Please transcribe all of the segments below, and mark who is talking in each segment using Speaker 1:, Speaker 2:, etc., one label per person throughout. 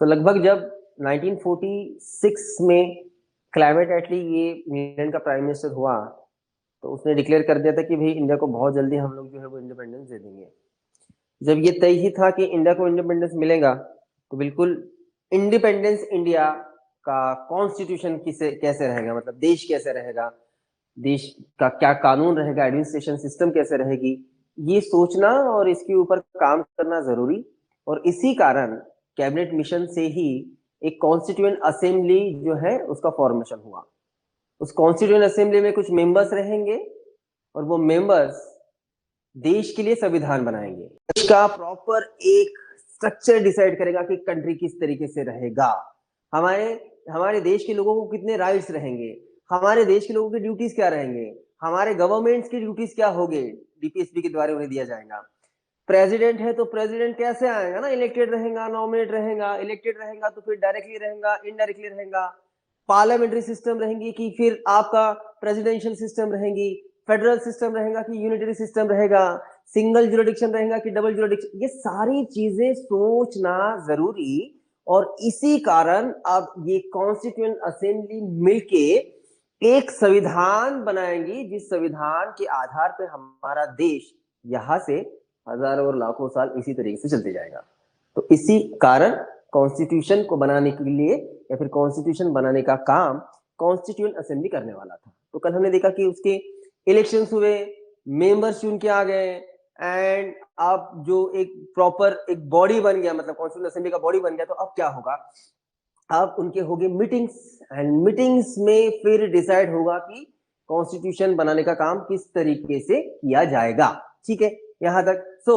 Speaker 1: तो लगभग जब 1946 में क्लाइमेट एटली ये इंग्लैंड का प्राइम मिनिस्टर हुआ, तो उसने डिक्लेयर कर दिया था कि भाई इंडिया को बहुत जल्दी हम लोग जो है वो इंडिपेंडेंस दे देंगे। जब ये तय ही था कि इंडिया को इंडिपेंडेंस मिलेगा, तो बिल्कुल इंडिपेंडेंस इंडिया का कॉन्स्टिट्यूशन किसे कैसे रहेगा, मतलब देश कैसे रहेगा, देश का क्या कानून रहेगा, एडमिनिस्ट्रेशन सिस्टम कैसे रहेगी, ये सोचना और इसके ऊपर काम करना जरूरी। और इसी कारण कैबिनेट मिशन से ही एक कॉन्स्टिट्यूएंट असेंबली जो है उसका फॉर्मेशन हुआ। उस कॉन्स्टिट्यूएंट असेंबली में कुछ मेंबर्स रहेंगे और वो मेंबर्स देश के लिए संविधान बनाएंगे। देश का प्रॉपर एक स्ट्रक्चर डिसाइड करेगा कि कंट्री किस तरीके से रहेगा, हमारे हमारे देश के लोगों को कितने राइट्स रहेंगे, हमारे देश के लोगों की ड्यूटीज क्या रहेंगे, हमारे गवर्नमेंट्स की ड्यूटीज क्या होंगे, डीपीएसपी के द्वारा उन्हें दिया जाएगा। प्रेसिडेंट है तो प्रेसिडेंट कैसे आएगा ना, इलेक्टेड रहेगा, नॉमिनेट रहेगा, इलेक्टेड रहेगा तो फिर डायरेक्टली रहेगा, इनडायरेक्टली रहेगा। पार्लियामेंट्री सिस्टम रहेंगी कि फिर आपका प्रेसिडेंशियल सिस्टम रहेगी, फेडरल सिस्टम रहेगा कि यूनिटरी सिस्टम रहेगा, सिंगल जुरिडिक्शन रहेगा कि डबल जुरिडिक्शन, ये सारी चीजें सोचना जरूरी। और इसी कारण अब ये कॉन्स्टिट्यूएंट असेंबली मिलके एक संविधान बनाएंगी, जिस संविधान के आधार पर हमारा देश यहां से हजारों और लाखों साल इसी तरीके से चलते जाएगा। तो इसी कारण कॉन्स्टिट्यूशन को बनाने के लिए या फिर कॉन्स्टिट्यूशन बनाने का काम कॉन्स्टिट्यूएंट असेंबली करने वाला था। तो कल हमने देखा कि उसके इलेक्शंस हुए, मेंबर्स चुन के आ गए, एंड अब जो एक प्रॉपर एक बॉडी बन गया, मतलब कॉन्स्टिट्यूएंट असेंबली का बॉडी बन गया, तो अब क्या होगा, अब उनके होंगे मीटिंग्स, एंड मीटिंग्स में फिर डिसाइड होगा कि कॉन्स्टिट्यूशन बनाने का काम किस तरीके से किया जाएगा। ठीक है, यहां तक। सो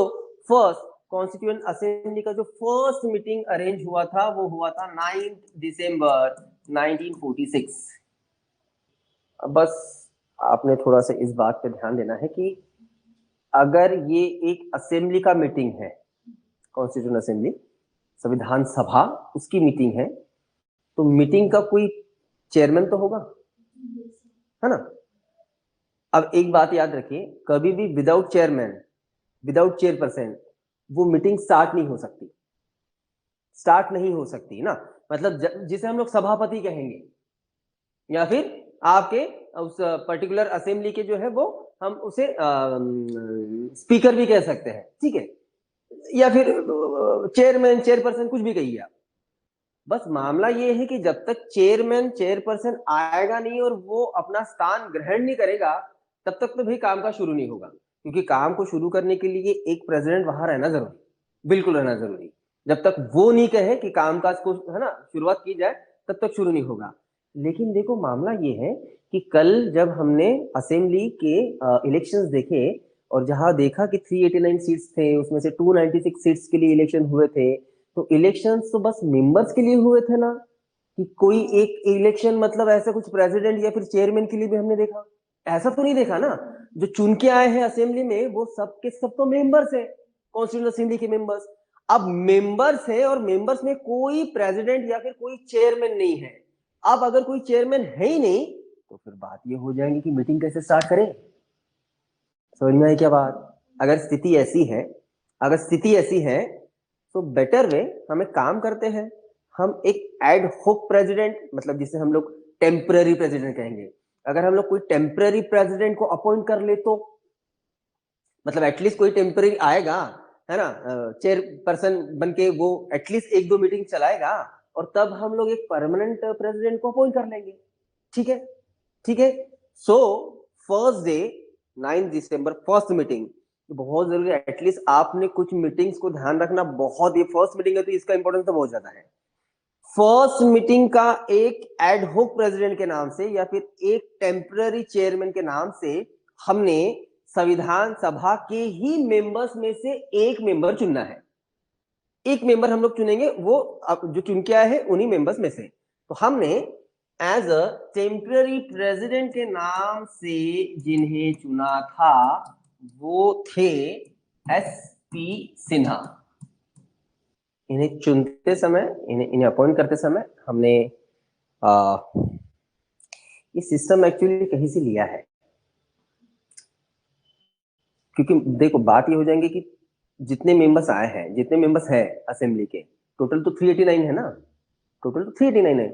Speaker 1: फर्स्ट कॉन्स्टिट्यूएंट असेंबली का जो फर्स्ट मीटिंग अरेंज हुआ था वो हुआ था 9 दिसंबर 1946। अब बस आपने थोड़ा सा इस बात पे ध्यान देना है कि अगर ये एक असेंबली का मीटिंग है, कॉन्स्टिट्यूएंट असेंबली संविधान सभा उसकी मीटिंग है, तो मीटिंग का कोई चेयरमैन तो होगा, है ना। अब एक बात याद रखिए, कभी भी विदाउट चेयरमैन, विदाउट चेयरपर्सन वो मीटिंग स्टार्ट नहीं हो सकती, स्टार्ट नहीं हो सकती ना। मतलब जिसे हम लोग सभापति कहेंगे, या फिर आपके उस पर्टिकुलर असेंबली के जो है वो हम उसे स्पीकर भी कह सकते हैं, ठीक है, या फिर चेयरमैन, चेयरपर्सन, कुछ भी कहिए आप। बस मामला ये है कि जब तक चेयरमैन, चेयरपर्सन आएगा नहीं और वो अपना स्थान ग्रहण नहीं करेगा, तब तक तो भाई काम का शुरू नहीं होगा। क्योंकि काम को शुरू करने के लिए एक प्रेसिडेंट वहां रहना जरूरी, बिल्कुल रहना जरूरी। जब तक वो नहीं कहे कि कामकाज को, है ना, शुरुआत की जाए, तब तक शुरू नहीं होगा। लेकिन देखो मामला ये है कि कल जब हमने असेंबली के इलेक्शंस देखे और जहां देखा कि 389 सीट्स थे, उसमें से 296 सीट्स के लिए इलेक्शन हुए थे, तो इलेक्शंस तो बस मेंबर्स के लिए हुए थे ना, कि कोई एक इलेक्शन मतलब ऐसा कुछ प्रेसिडेंट या फिर चेयरमैन के लिए भी हमने देखा, ऐसा तो नहीं देखा ना। जो चुन के आए हैं असेंबली में वो सब के सब तो मेंबर्स है, कॉन्स्टिट्यूएंट असेंबली के मेंबर्स। अब मेंबर्स है और मेंबर्स में कोई प्रेसिडेंट या फिर कोई चेयरमैन नहीं है। अब अगर कोई चेयरमैन है ही नहीं, तो फिर बात ये हो जाएगी कि मीटिंग कैसे स्टार्ट करें। समझ में आई क्या बात। अगर स्थिति ऐसी है, अगर स्थिति ऐसी है, तो बेटर वे हम एक काम करते हैं, हम एक एड होक प्रेसिडेंट, मतलब जिसे हम लोग टेम्पररी प्रेसिडेंट कहेंगे, अगर हम लोग कोई टेम्पररी प्रेसिडेंट को अपॉइंट कर ले, तो मतलब एटलीस्ट कोई टेम्पररी आएगा, है ना, चेयर पर्सन बन के वो एटलीस्ट एक दो मीटिंग चलाएगा, और तब हम लोग एक परमानेंट प्रेसिडेंट को अपॉइंट कर लेंगे। ठीक है, ठीक है। सो फर्स्ट डे 9 दिसंबर फर्स्ट मीटिंग बहुत जरूरी है। एटलीस्ट आपने कुछ मीटिंग्स को ध्यान रखना, बहुत, ये फर्स्ट मीटिंग है तो इसका इंपॉर्टेंस तो बहुत ज्यादा है। फर्स्ट मीटिंग का एक एड होक प्रेसिडेंट के नाम से या फिर एक टेम्पररी चेयरमैन के नाम से हमने संविधान सभा के ही मेंबर्स में से एक मेंबर चुनना है। एक मेंबर हम लोग चुनेंगे, वो जो चुन के आए हैं उन्हीं मेंबर्स में से। तो हमने एज अ टेम्पररी प्रेसिडेंट के नाम से जिन्हें चुना था वो थे एस.पी. सिन्हा। इन्हें चुनते समय, इन्हें अपॉइंट करते समय हमने ये सिस्टम एक्चुअली कहीं से लिया है। क्योंकि देखो बात ये हो जाएंगे कि जितने मेंबर्स आए हैं, जितने मेंबर्स हैं असेंबली के, टोटल तो 389 है ना, टोटल तो 389 है।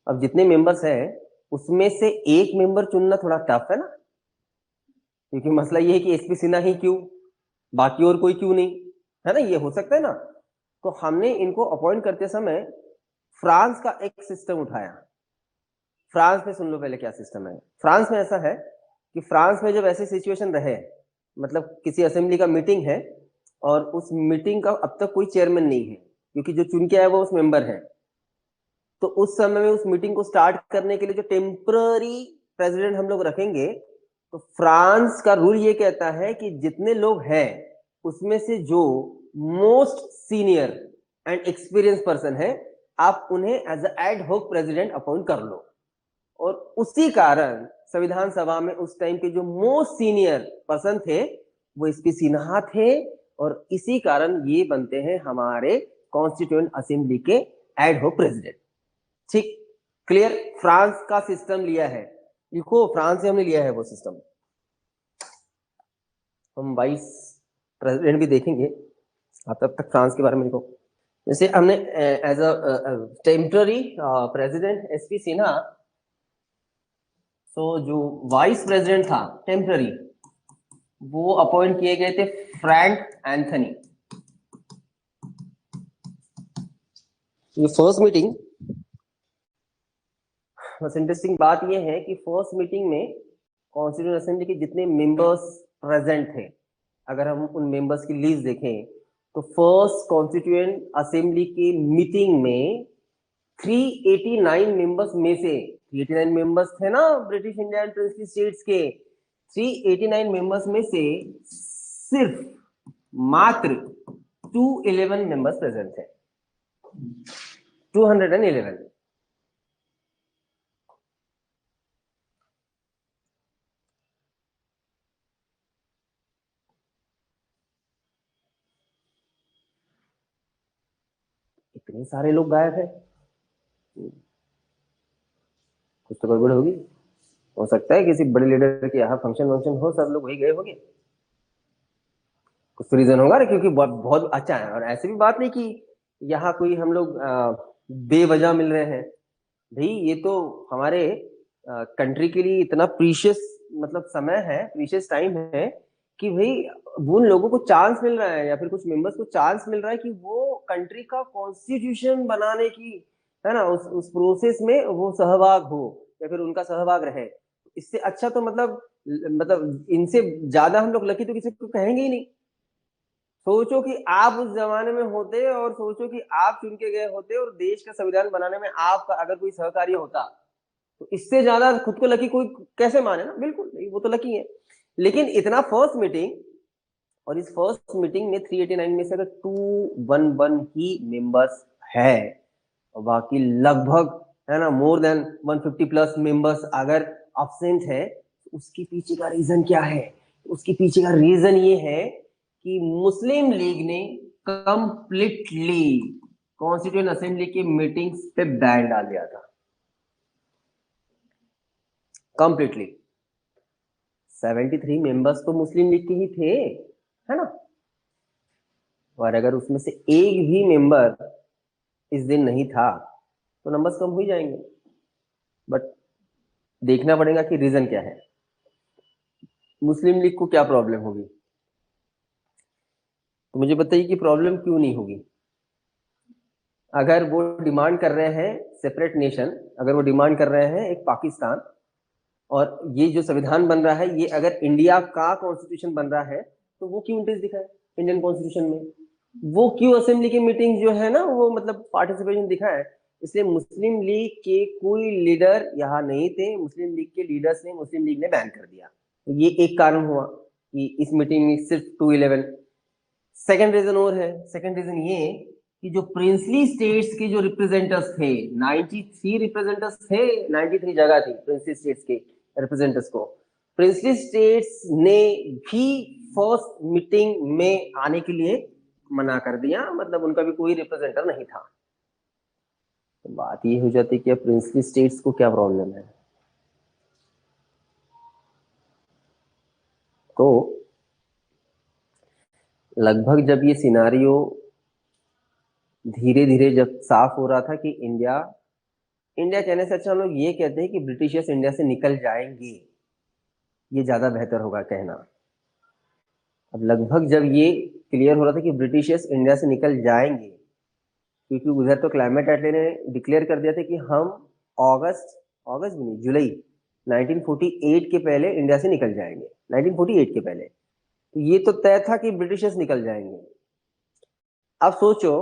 Speaker 1: अब जितने मेंबर्स है उसमें से एक मेंबर चुनना थोड़ा टफ है ना, क्योंकि मसला ये है कि एसपी सिन्हा ही क्यों, बाकी और कोई क्यों नहीं, है ना, ये हो सकता है ना। तो हमने इनको अपॉइंट करते समय फ्रांस का एक सिस्टम उठाया। फ्रांस में सुन लो पहले क्या सिस्टम है। फ्रांस में ऐसा है कि फ्रांस में जब ऐसी सिचुएशन रहे, मतलब किसी असेंबली का मीटिंग है और उस मीटिंग का अब तक कोई चेयरमैन नहीं है, क्योंकि जो चुन के आया वो उस मेंबर है, तो उस समय में उस मीटिंग को स्टार्ट करने के लिए जो टेम्पररी प्रेसिडेंट हम लोग रखेंगे, तो फ्रांस का रूल ये कहता है कि जितने लोग हैं उसमें से जो most senior and experience person है, आप उन्हें एज एड होक प्रेसिडेंट अपॉइंट कर लो। और उसी कारण संविधान सभा में उस टाइम के जो मोस्ट सीनियर पर्सन थे वो एसपी सिन्हा थे, और इसी कारण ये बनते हैं हमारे कॉन्स्टिट्यूएंट असेंबली के एड होक प्रेसिडेंट। ठीक, क्लियर। फ्रांस का सिस्टम लिया है, लिखो, फ्रांस से हमने लिया है वो सिस्टम। हम वाइस प्रेसिडेंट भी देखेंगे, आप तब तक फ्रांस के बारे में लिखो। जैसे हमने as a temporary president SP Sinha, तो जो वाइस प्रेसिडेंट था टेम्पररी, वो अपॉइंट किए गए थे फ्रैंक एंथनी। ये फर्स्ट मीटिंग, बस इंटरेस्टिंग बात ये है कि फर्स्ट मीटिंग में कॉन्स्टिट्यूएंट असेंबली के जितने मेंबर्स प्रेजेंट थे, अगर हम उन मेंबर्स की लिस्ट देखें, तो फर्स्ट कॉन्स्टिट्यूएंट असेंबली की मीटिंग में 389 मेंबर्स में से, 389 मेंबर्स थे ना British India and princely states के, 389 मेंबर्स में से सिर्फ मात्र 211 मेंबर्स प्रेजेंट थे। 211। इतने सारे लोग गायब है, कुछ तो गड़बड़ होगी। हो सकता है किसी बड़े लीडर के यहाँ फंक्शन वंक्शन हो, सब लोग वही गए होंगे, कुछ तो रीजन होगा ना, क्योंकि बहुत बहुत अच्छा है। और ऐसी भी बात नहीं कि यहाँ कोई हम लोग बेवजह मिल रहे हैं। भाई ये तो हमारे कंट्री के लिए इतना प्रीशियस मतलब समय है, प्रीशियस टाइम है, कि भाई उन लोगों को चांस मिल रहा है, या फिर कुछ मेंबर्स को चांस मिल रहा है कि वो कंट्री का कॉन्स्टिट्यूशन बनाने की, है ना, उस प्रोसेस में वो सहभाग हो, या फिर उनका सहभाग रहे। इससे अच्छा तो मतलब इनसे ज्यादा हम लोग लकी तो किसी को कहेंगे ही नहीं। सोचो कि आप उस जमाने में होते, और सोचो कि आप चुन के गए होते और देश का संविधान बनाने में आपका अगर कोई सहकारी होता, तो इससे ज्यादा खुद को लकी कोई कैसे माने ना, बिल्कुल नहीं, वो तो लकी है। लेकिन इतना फर्स्ट मीटिंग, और इस फर्स्ट मीटिंग में 389 में से अगर 211 ही मेंबर्स है, और बाकी लगभग, है ना, मोर देन 150 प्लस मेंबर्स अगर अब्सेंट है, तो उसके पीछे का रीजन क्या है? उसके पीछे का रीजन ये है कि मुस्लिम लीग ने कंप्लीटली कॉन्स्टिट्यूएंट असेंबली की मीटिंग्स पे बैन डाल दिया था, कंप्लीटली। 73 मेंबर्स तो मुस्लिम लीग के ही थे, है ना, और अगर उसमें से एक भी मेंबर इस दिन नहीं था तो नंबर्स कम हो ही जाएंगे। बट देखना पड़ेगा कि रीजन क्या है, मुस्लिम लीग को क्या प्रॉब्लम होगी। तो मुझे बताइए कि प्रॉब्लम क्यों नहीं होगी। अगर वो डिमांड कर रहे हैं सेपरेट नेशन, अगर वो डिमांड कर रहे हैं एक पाकिस्तान, और ये जो संविधान बन रहा है ये अगर इंडिया का कॉन्स्टिट्यूशन बन रहा है, तो वो क्यों इंटरेस्ट दिखाए इंडियन कॉन्स्टिट्यूशन में? वो क्यों असेंबली की मीटिंग जो है ना वो मतलब पार्टिसिपेशन दिखाए? इसलिए मुस्लिम लीग के कोई लीडर यहाँ नहीं थे, मुस्लिम लीग के लीडर्स ने, मुस्लिम लीग ने बैन कर दिया। तो ये एक कारण हुआ कि इस मीटिंग में सिर्फ 211। सेकेंड रीजन और है, सेकेंड रीजन ये कि जो प्रिंसली स्टेट्स के जो रिप्रेजेंटेटिव्स थे, 93 रिप्रेजेंटेटिव्स थे, 93 जगह थी प्रिंसली स्टेट्स के रिप्रेजेंटेटिव्स को, प्रिंसली स्टेट्स ने भी फर्स्ट मीटिंग में आने के लिए मना कर दिया, मतलब उनका भी कोई रिप्रेजेंटेटिव नहीं था। तो बात ये हो जाती कि प्रिंसली स्टेट्स को क्या प्रॉब्लम है। तो लगभग जब ये सिनारियो धीरे धीरे जब साफ हो रहा था कि इंडिया इंडिया कहने से अच्छा हम लोग ये कहते हैं कि ब्रिटिशर्स इंडिया से निकल जाएंगे, ये ज्यादा बेहतर होगा कहना। अब लगभग जब ये क्लियर हो रहा था कि ब्रिटिशर्स इंडिया से निकल जाएंगे, क्योंकि उधर तो क्लाइमेट एटले ने डिक्लेयर कर दिया था कि हम अगस्त अगस्त भी नहीं, जुलाई 1948 के पहले इंडिया से निकल जाएंगे, 1948 के पहले। तो ये तो तय था कि ब्रिटिशर्स निकल जाएंगे। अब सोचो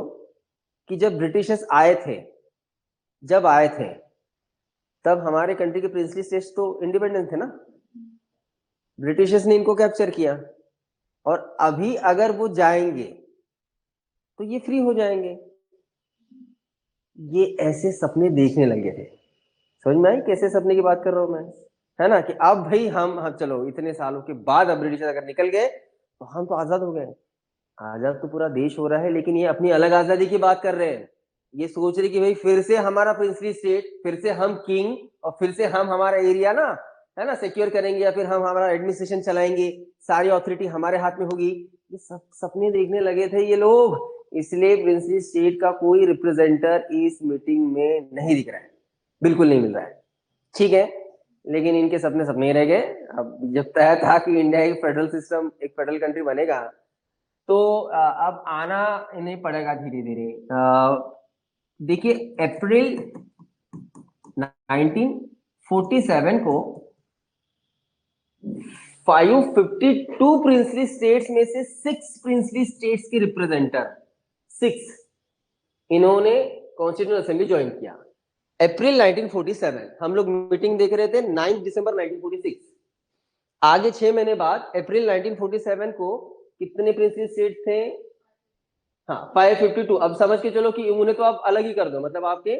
Speaker 1: कि जब ब्रिटिशर्स आए थे, जब आए थे तब हमारे कंट्री के प्रिंसली स्टेट्स तो इंडिपेंडेंट थे ना, ब्रिटिशर्स ने इनको कैप्चर किया, और अभी अगर वो जाएंगे तो ये फ्री हो जाएंगे। ये ऐसे सपने देखने लगे थे। समझ में आई कैसे सपने की बात कर रहा हूं मैं, है ना? कि अब भाई हम चलो इतने सालों के बाद अब ब्रिटिशर अगर निकल गए तो हम तो आजाद हो गए। आजाद तो पूरा देश हो रहा है, लेकिन ये अपनी अलग आजादी की बात कर रहे हैं। ये सोच रहे कि भाई फिर से हमारा प्रिंसली स्टेट, फिर से हम किंग, और फिर से हम हमारा एरिया ना, है ना, सिक्योर करेंगे, या फिर हम हमारा एडमिनिस्ट्रेशन चलाएंगे, सारी अथॉरिटी हमारे हाथ में होगी। ये सब सपने देखने लगे थे ये लोग। इसलिए प्रिंसली स्टेट का कोई रिप्रेजेंटर इस मीटिंग में नहीं दिख रहा है, बिल्कुल नहीं मिल रहा है। ठीक है, लेकिन इनके सपने सपने ही रह गए। अब जब तय था कि इंडिया एक फेडरल सिस्टम, एक फेडरल कंट्री बनेगा, तो अब आना इन्हें पड़ेगा धीरे धीरे। देखिए, अप्रैल 1947 को 552 प्रिंसली स्टेट्स में से 6 प्रिंसली स्टेट्स के रिप्रेजेंटर, 6, इन्होंने कॉन्स्टिट्यूएंट असेंबली ज्वाइन किया। अप्रैल 1947 हम लोग मीटिंग देख रहे थे, 9 दिसंबर 1946। आगे 6 महीने बाद अप्रैल 1947 को कितने प्रिंसली स्टेट थे? हाँ, 552। अब समझ के चलो कि उन्हें तो आप अलग ही कर दो, मतलब आपके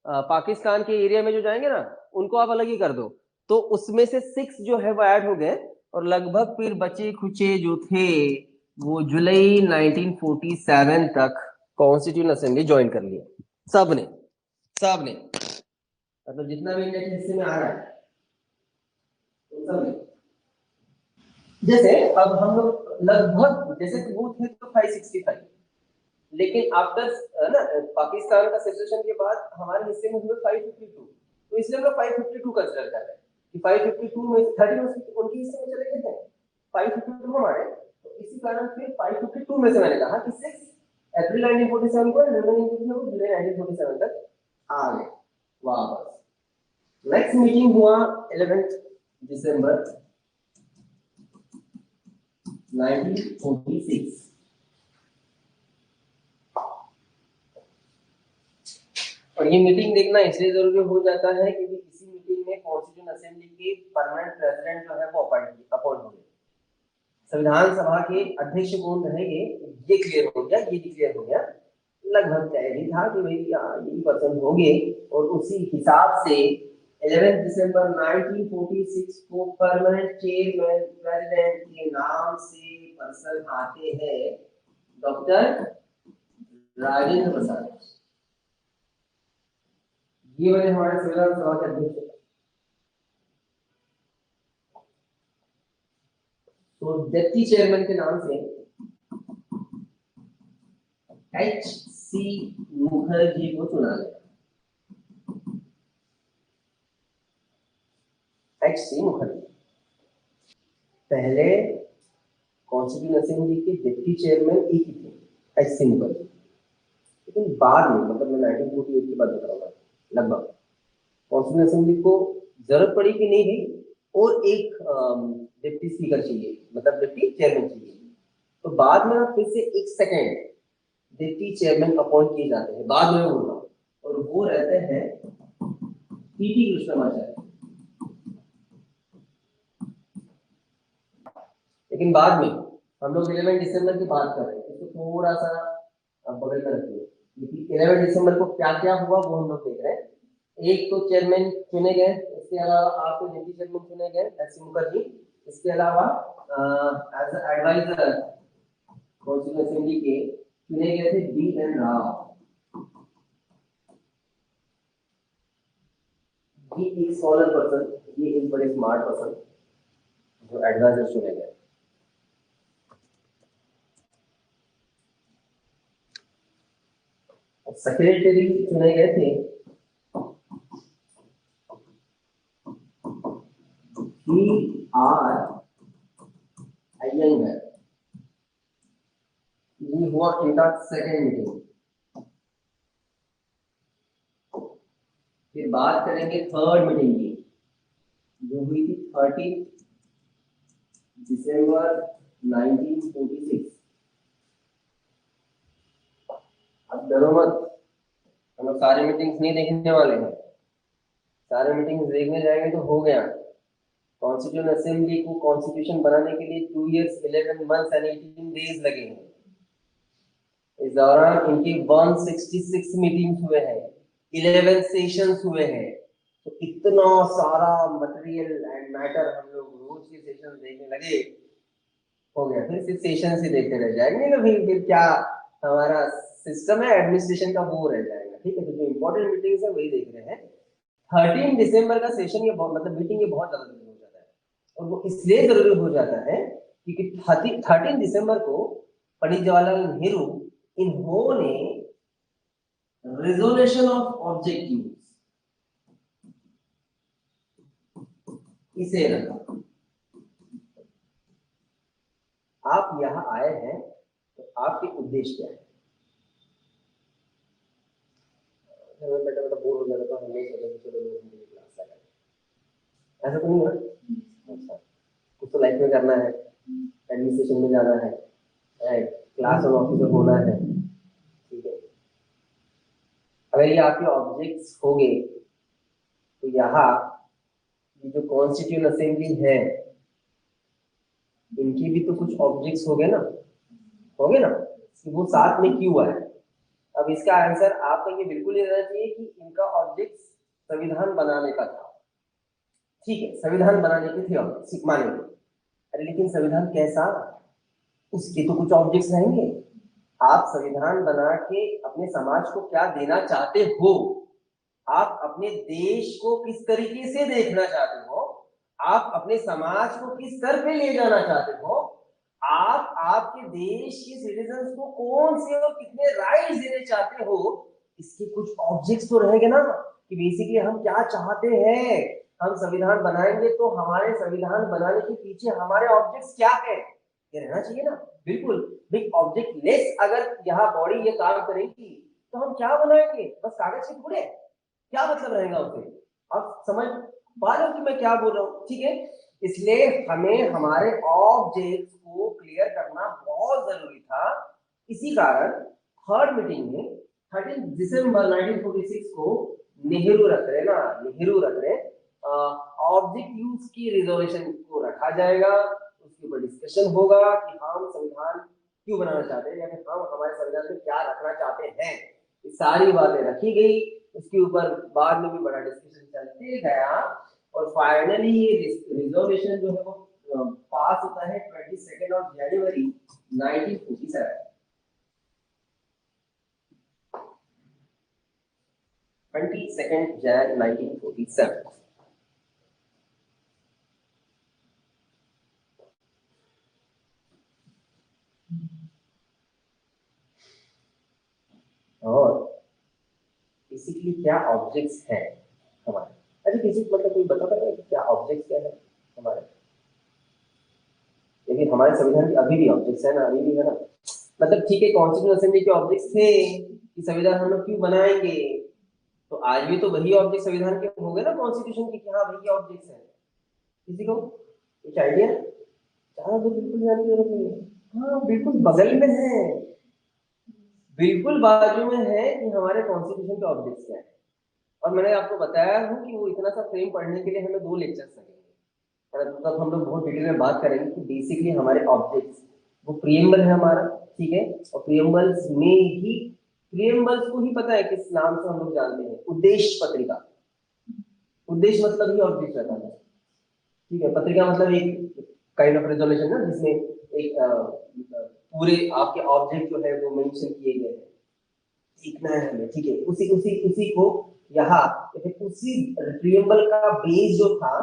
Speaker 1: पाकिस्तान के एरिया में जो जाएंगे ना, उनको आप अलग ही कर दो। तो उसमें से 6 जो है वो ऐड हो गए, और लगभग फिर बचे खुचे जो थे वो जुलाई 1947 तक कॉन्स्टिट्यूशन असेंबली ज्वाइन कर लिया। सबने, सबने, मतलब जितना भी इंडिया के हिस्से में आ रहा है उन सबने। जैसे अब हम लोग लगभग, जैसे वो थे तो 565, लेकिन आफ्टर ना पाकिस्तान का सेसेशन के बाद हमारे हिस्से में हुए 552, तो इसलिए हम लोग 552 कंसिडर कर रहे हैं कि 552 में 30 उनके हिस्से में चले गए थे, 552 हमारे। तो इसी कारण फिर 552 में से मैंने कहा कि 6 अप्रैल 1947 को जुलाई 1947 तक आ गए वापस। नेक्स्ट मीटिंग हुआ 11 दिसंबर 1946। और ये मीटिंग देखना इसलिए जरूरी हो जाता है क्योंकि इसी मीटिंग में कॉन्स्टिट्यूशन असेंबली के परमानेंट प्रेसिडेंट जो है वो अपॉइंट होंगे। संविधान सभा के अध्यक्ष कौन रहेंगे ये क्लियर हो गया, ये क्लियर हो गया। लगभग तय भी था कि भाई यही पर्सन होंगे, और उसी हिसाब से 11 दिसंबर 1946 को परमानेंट चेयरमैन प्रेसिडेंट के नाम से पर्सन आते हैं डॉक्टर राजेंद्र प्रसाद। ये वाले हमारे संविधान सभा के अध्यक्ष। तो डिप्टी चेयरमैन के नाम से H.C. मुखर्जी को चुना गया। H.C. मुखर्जी पहले कॉन्स्टिट्यूशन असेंबली के डिप्टी चेयरमैन एक ही थे, H.C. मुखर्जी। लेकिन बाद में, मतलब मैं 1948 की बात बता रहा हूँ, लगभग कॉन्स्टिट्यूशन असेंबली को जरूरत पड़ी कि नहीं भी, और एक डिप्टी स्पीकर चाहिए, मतलब डिप्टी चेयरमैन चाहिए। तो बाद में फिर से एक सेकेंड डिप्टी चेयरमैन अपॉइंट किए जाते हैं, बाद में बोल रहा हूँ, और वो रहते हैं पीटी कृष्णमाचार्य। लेकिन बाद में हम लोग 11 दिसंबर की बात कर रहे हैं, इसको थोड़ा सा बगल में रखिए। 11 दिसंबर को क्या क्या हुआ वो हम लोग देख रहे हैं। एक तो चेयरमैन चुने गए, इसके अलावा आपको डिप्टी चेयरमैन चुने गए एच.सी. मुखर्जी। इसके अलावा एज एडवाइजर कॉन्स्टिट्यूशन असेंबली के चुने गए थे B.N. राव। ये एक स्कॉलर पर्सन, ये एक बड़े स्मार्ट पर्सन जो एडवाइजर चुने गए। सेक्रेटरी चुने गए थे आर अयंगर। ये हुआ इनका सेकेंड मीटिंग। फिर बात करेंगे थर्ड मीटिंग की, जो हुई थी 30 दिसंबर 1946। अब डरो मत, हम लोग सारे मीटिंग्स नहीं देखने वाले हैं। सारे मीटिंग्स देखने जाएंगे तो हो गया। कॉन्स्टिट्यूशन असेंबली को कॉन्स्टिट्यूशन बनाने के लिए 2 years 11 months and 18 days लगे हैं। इस दौरान इनकी 166 मीटिंग्स हुए हैं, 11 सेशंस हुए हैं। तो इतना सारा मटेरियल एंड मैटर हम लोग रोज के सेशन देखने लगे, हो गया। फिर सिर्फ सेशन ही देखते रह जाएंगे ना, फिर क्या हमारा सिस्टम है एडमिनिस्ट्रेशन का वो रह जाएगा। ठीक है, तो जो इंपॉर्टेंट मीटिंग्स है वही देख रहे हैं। 13 दिसंबर का सेशन, ये बहुत मतलब मीटिंग ये बहुत ज्यादा जरूरी हो जाता है। और वो इसलिए जरूरी हो जाता है क्योंकि 13 दिसंबर को पंडित जवाहरलाल नेहरू इन्होंने रिजोल्यूशन ऑफ ऑब्जेक्टिव्स इसे रखा। आप यहां आए हैं तो आपके उद्देश्य क्या है? बेटा बोर हो जाता तो हम नहीं सोचे चलो क्लास लगाए, ऐसा तो नहीं है। अच्छा, कुछ तो लाइफ में करना है, एडमिनिस्ट्रेशन में जाना है, क्लास और ऑफिसर होना है। ठीक है, अगर ये आपके ऑब्जेक्ट्स हो गए तो यहाँ ये जो कॉन्स्टिट्यूएंट असेंबली है इनकी भी तो कुछ ऑब्जेक्ट्स हो गए ना, हो गए ना, वो साथ में क्यों आए? अब इसका आंसर आपका ये बिल्कुल नहीं रहना चाहिए कि इनका ऑब्जेक्ट संविधान बनाने का था। ठीक है, संविधान बनाने की थी मानेंगे, अरे लेकिन संविधान कैसा, उसके तो कुछ ऑब्जेक्ट्स रहेंगे। आप संविधान बना के अपने समाज को क्या देना चाहते हो, आप अपने देश को किस तरीके से देखना चाहते हो, आप अपने समाज को किस स्तर पे ले जाना चाहते हो, आप आपके देश के सिटीजन्स को कौन से और कितने राइट्स देने चाहते हो, इसके कुछ ऑब्जेक्ट्स तो रहेंगे ना कि बेसिकली हम क्या चाहते हैं। हम संविधान बनाएंगे तो हमारे संविधान बनाने के पीछे हमारे ऑब्जेक्ट्स क्या है, ये रहना चाहिए ना। बिल्कुल भाई, ऑब्जेक्ट लेस अगर यहाँ बॉडी ये काम करेगी तो हम क्या बनाएंगे, बस कागज के टुकड़े, क्या मतलब रहेगा उसे? आप समझ पा रहे हो कि मैं क्या बोल रहा हूँ? ठीक है, इसलिए हमें हमारे ऑब्जेक्ट्स को क्लियर करना बहुत जरूरी था। इसी कारण थर्ड मीटिंग में 13 दिसंबर 1946 को नेहरू रख रहे ना, नेहरू रख रहे ऑब्जेक्ट यूज की रिजोल्यूशन को रखा जाएगा। उसके ऊपर डिस्कशन होगा कि हम संविधान क्यों बनाना चाहते हैं या फिर हम हमारे संविधान में क्या रखना चाहते हैं। ये सारी बातें रखी गई, उसके ऊपर बाद में भी बड़ा डिस्कशन चलते गया और फाइनली ये रिजोल्यूशन जो है वो पास होता है 22 जनवरी 1947। 22 Jan 1947। और बेसिकली क्या ऑब्जेक्ट्स हैं हमारे? अच्छा, किसी मतलब कोई बता पाएगा कि क्या ऑब्जेक्ट्स क्या है हमारे? लेकिन हमारे संविधान के अभी भी ऑब्जेक्ट्स है ना, अभी भी है ना। मतलब ठीक है, कॉन्स्टिट्यूशन असेंबली के ऑब्जेक्ट्स थे कि संविधान हम लोग क्यों बनाएंगे, तो आज भी तो वही ऑब्जेक्ट संविधान के हो गए ना कॉन्स्टिट्यूशन के, हाँ वही ऑब्जेक्ट्स हैं। किसी को कुछ आइडिया? ज्यादा दूर बिल्कुल जाने की जरूरत नहीं है, हाँ बिल्कुल बगल में है, बिल्कुल बाजू में है कि हमारे कॉन्स्टिट्यूशन के ऑब्जेक्ट्स क्या है। और मैंने आपको बताया हूँ कि वो इतना सा फ्रेम पढ़ने के लिए हमें 2 लेक्चर्स लगेंगे, तब हम लोग बहुत डिटेल में बात करेंगे कि बेसिकली हमारे ऑब्जेक्ट्स, वो प्रियम्बल है हमारा, ठीक है, और प्रियम्बल्स में ही, प्रियम्बल्स को ही पता है किस नाम से हम लोग जानते हैं, उद्देश्य पत्रिका। उद्देश्य मतलब ही ऑब्जेक्ट रहता है। ठीक है, पत्रिका मतलब एक काइंड ऑफ रेजोल्यूशन ना, जिसमें एक पूरे आपके ऑब्जेक्ट जो है वो मेंशन किए गए हैं, सीखना है हमें। ठीक है, उसी उसी उसी को यहाँ उसी प्रियम्बल का बेस जो था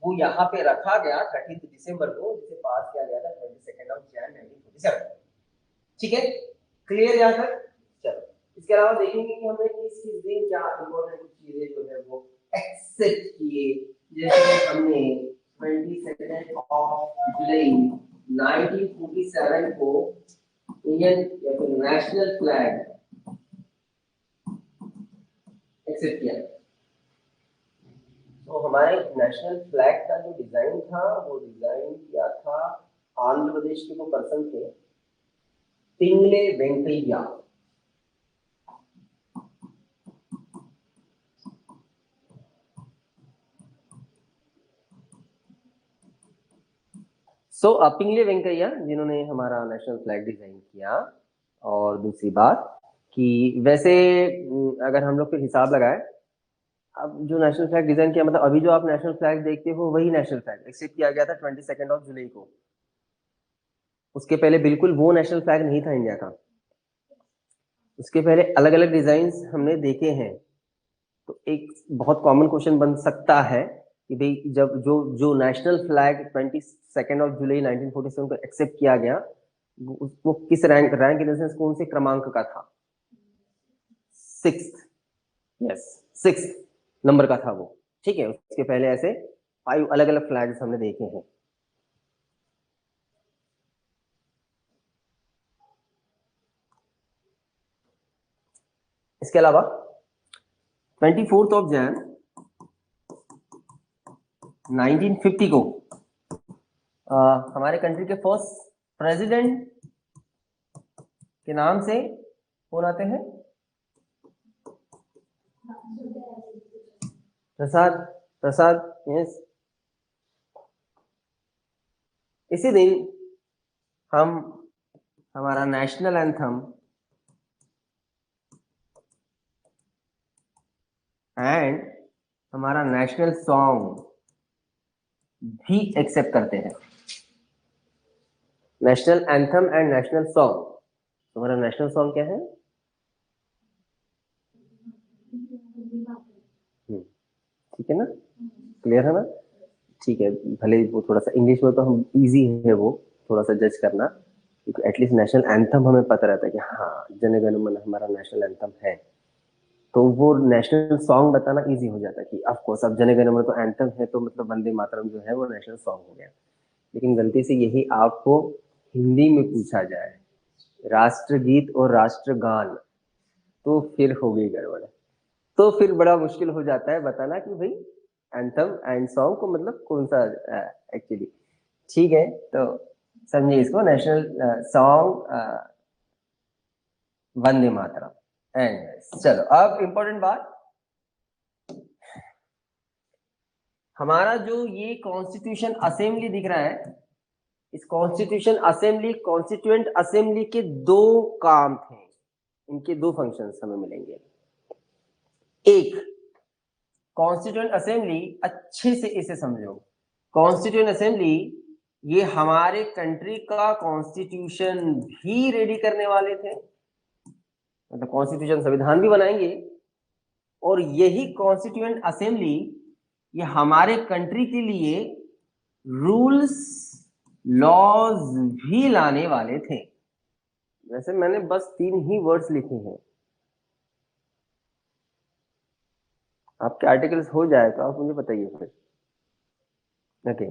Speaker 1: वो यहाँ पे रखा गया 13 दिसंबर को, जिसे पास किया गया था 22 Jan 1947। ठीक है, क्लियर यहाँ तक? चलो इसके अलावा देखेंगे कि हमने किस किस दिन क्या इंपॉर्टेंट चीजें जो है वो एक्सेप्ट किए, जैसे हमने 22 ऑफ जुलाई 1947 को इंडियन या फिर नेशनल फ्लैग एक्सेप्ट किया। तो हमारे नेशनल फ्लैग का जो डिजाइन था वो डिजाइन किया था आंध्र प्रदेश के वो पर्सन थे पिंगले वेंकैया। पिंगले वेंकैया जिन्होंने हमारा नेशनल फ्लैग डिजाइन किया। और दूसरी बात कि वैसे अगर हम लोग फिर हिसाब लगाए, अब जो नेशनल फ्लैग डिजाइन किया मतलब अभी जो आप नेशनल फ्लैग देखते हो वही नेशनल फ्लैग एक्सेप्ट किया गया था 22 ऑफ जुलाई को। उसके पहले बिल्कुल वो नेशनल फ्लैग नहीं था इंडिया का। उसके पहले अलग अलग डिजाइन हमने देखे हैं। तो एक बहुत कॉमन क्वेश्चन बन सकता है कि भाई जब जो नेशनल फ्लैग 22 ऑफ जुलाई 1947 को एक्सेप्ट किया गया वो किस रैंक इन द सेंस कौन से क्रमांक का था? 6th, यस 6th नंबर का था वो। ठीक है, उसके पहले ऐसे 5 अलग अलग फ्लैग्स हमने देखे हैं। इसके अलावा 24 ऑफ जैन 1950 को हमारे कंट्री के फर्स्ट प्रेसिडेंट के नाम से कौन आते हैं? प्रसाद यस। इसी दिन हम हमारा नेशनल एंथम एंड हमारा नेशनल सॉन्ग भी एक्सेप्ट करते हैं। National anthem and national song. हमारा नेशनल सॉन्ग क्या है? ठीक है ना, क्लियर है ना? ठीक है, भले वो थोड़ा सा इंग्लिश में तो हम इजी है वो थोड़ा सा जज करना, क्योंकि एटलीस्ट नेशनल एंथम हमें पता रहता है कि हाँ जन गण मन हमारा नेशनल एंथम है। तो वो नेशनल सॉन्ग बताना इजी हो जाता है कि ऑफ कोर्स अब जन गण मन तो एंथम है तो मतलब वंदे मातरम जो है वो नेशनल सॉन्ग हो गया। लेकिन गलती से यही आपको हिंदी में पूछा जाए राष्ट्रगीत और राष्ट्रगान तो फिर हो गई गड़बड़। तो फिर बड़ा मुश्किल हो जाता है बताना कि भाई एंथम एंड सॉन्ग को मतलब कौन सा एक्चुअली। ठीक है, तो समझिए इसको national song Vande Mataram and. चलो अब इंपॉर्टेंट बात, हमारा जो ये कॉन्स्टिट्यूशन असेंबली दिख रहा है, इस कॉन्स्टिट्यूशन असेंबली कॉन्स्टिट्यूएंट असेंबली के 2 काम थे, इनके 2 फंक्शंस हमें मिलेंगे। एक, कॉन्स्टिट्यूएंट असेंबली अच्छे से इसे समझो, कॉन्स्टिट्यूएंट असेंबली ये हमारे कंट्री का कॉन्स्टिट्यूशन भी रेडी करने वाले थे, मतलब कॉन्स्टिट्यूशन संविधान भी बनाएंगे, और यही कॉन्स्टिट्यूएंट असेंबली ये हमारे कंट्री के लिए रूल्स लॉज भी लाने वाले थे। वैसे मैंने बस 3 ही वर्ड्स लिखे हैं, आपके आर्टिकल्स हो जाए तो आप मुझे बताइए फिर। ओके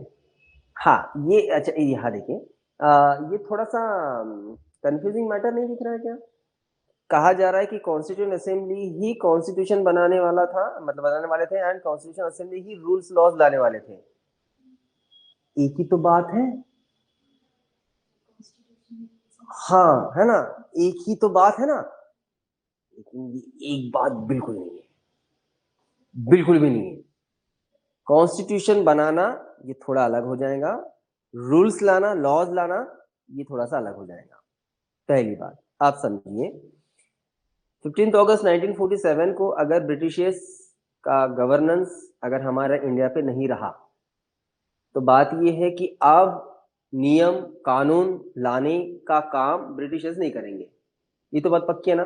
Speaker 1: हाँ, ये अच्छा यहाँ देखिए, ये थोड़ा सा कंफ्यूजिंग मैटर नहीं दिख रहा है क्या? कहा जा रहा है कि कॉन्स्टिट्यूएंट असेंबली ही कॉन्स्टिट्यूशन बनाने वाला था, मतलब बनाने वाले थे, एंड कॉन्स्टिट्यूशन असेंबली ही रूल्स लॉज लाने वाले थे। एक ही तो बात है, हाँ है ना, एक ही तो बात है ना। लेकिन ये एक बात बिल्कुल नहीं है, बिल्कुल भी नहीं है। कॉन्स्टिट्यूशन बनाना ये थोड़ा अलग हो जाएगा, रूल्स लाना लॉज लाना ये थोड़ा सा अलग हो जाएगा। पहली बात आप समझिए, 15 अगस्त 1947 को अगर ब्रिटिशर्स का गवर्नेंस अगर हमारा इंडिया पे नहीं रहा तो बात यह है कि अब नियम कानून लाने का काम ब्रिटिशर्स नहीं करेंगे, ये तो बात पक्की है ना।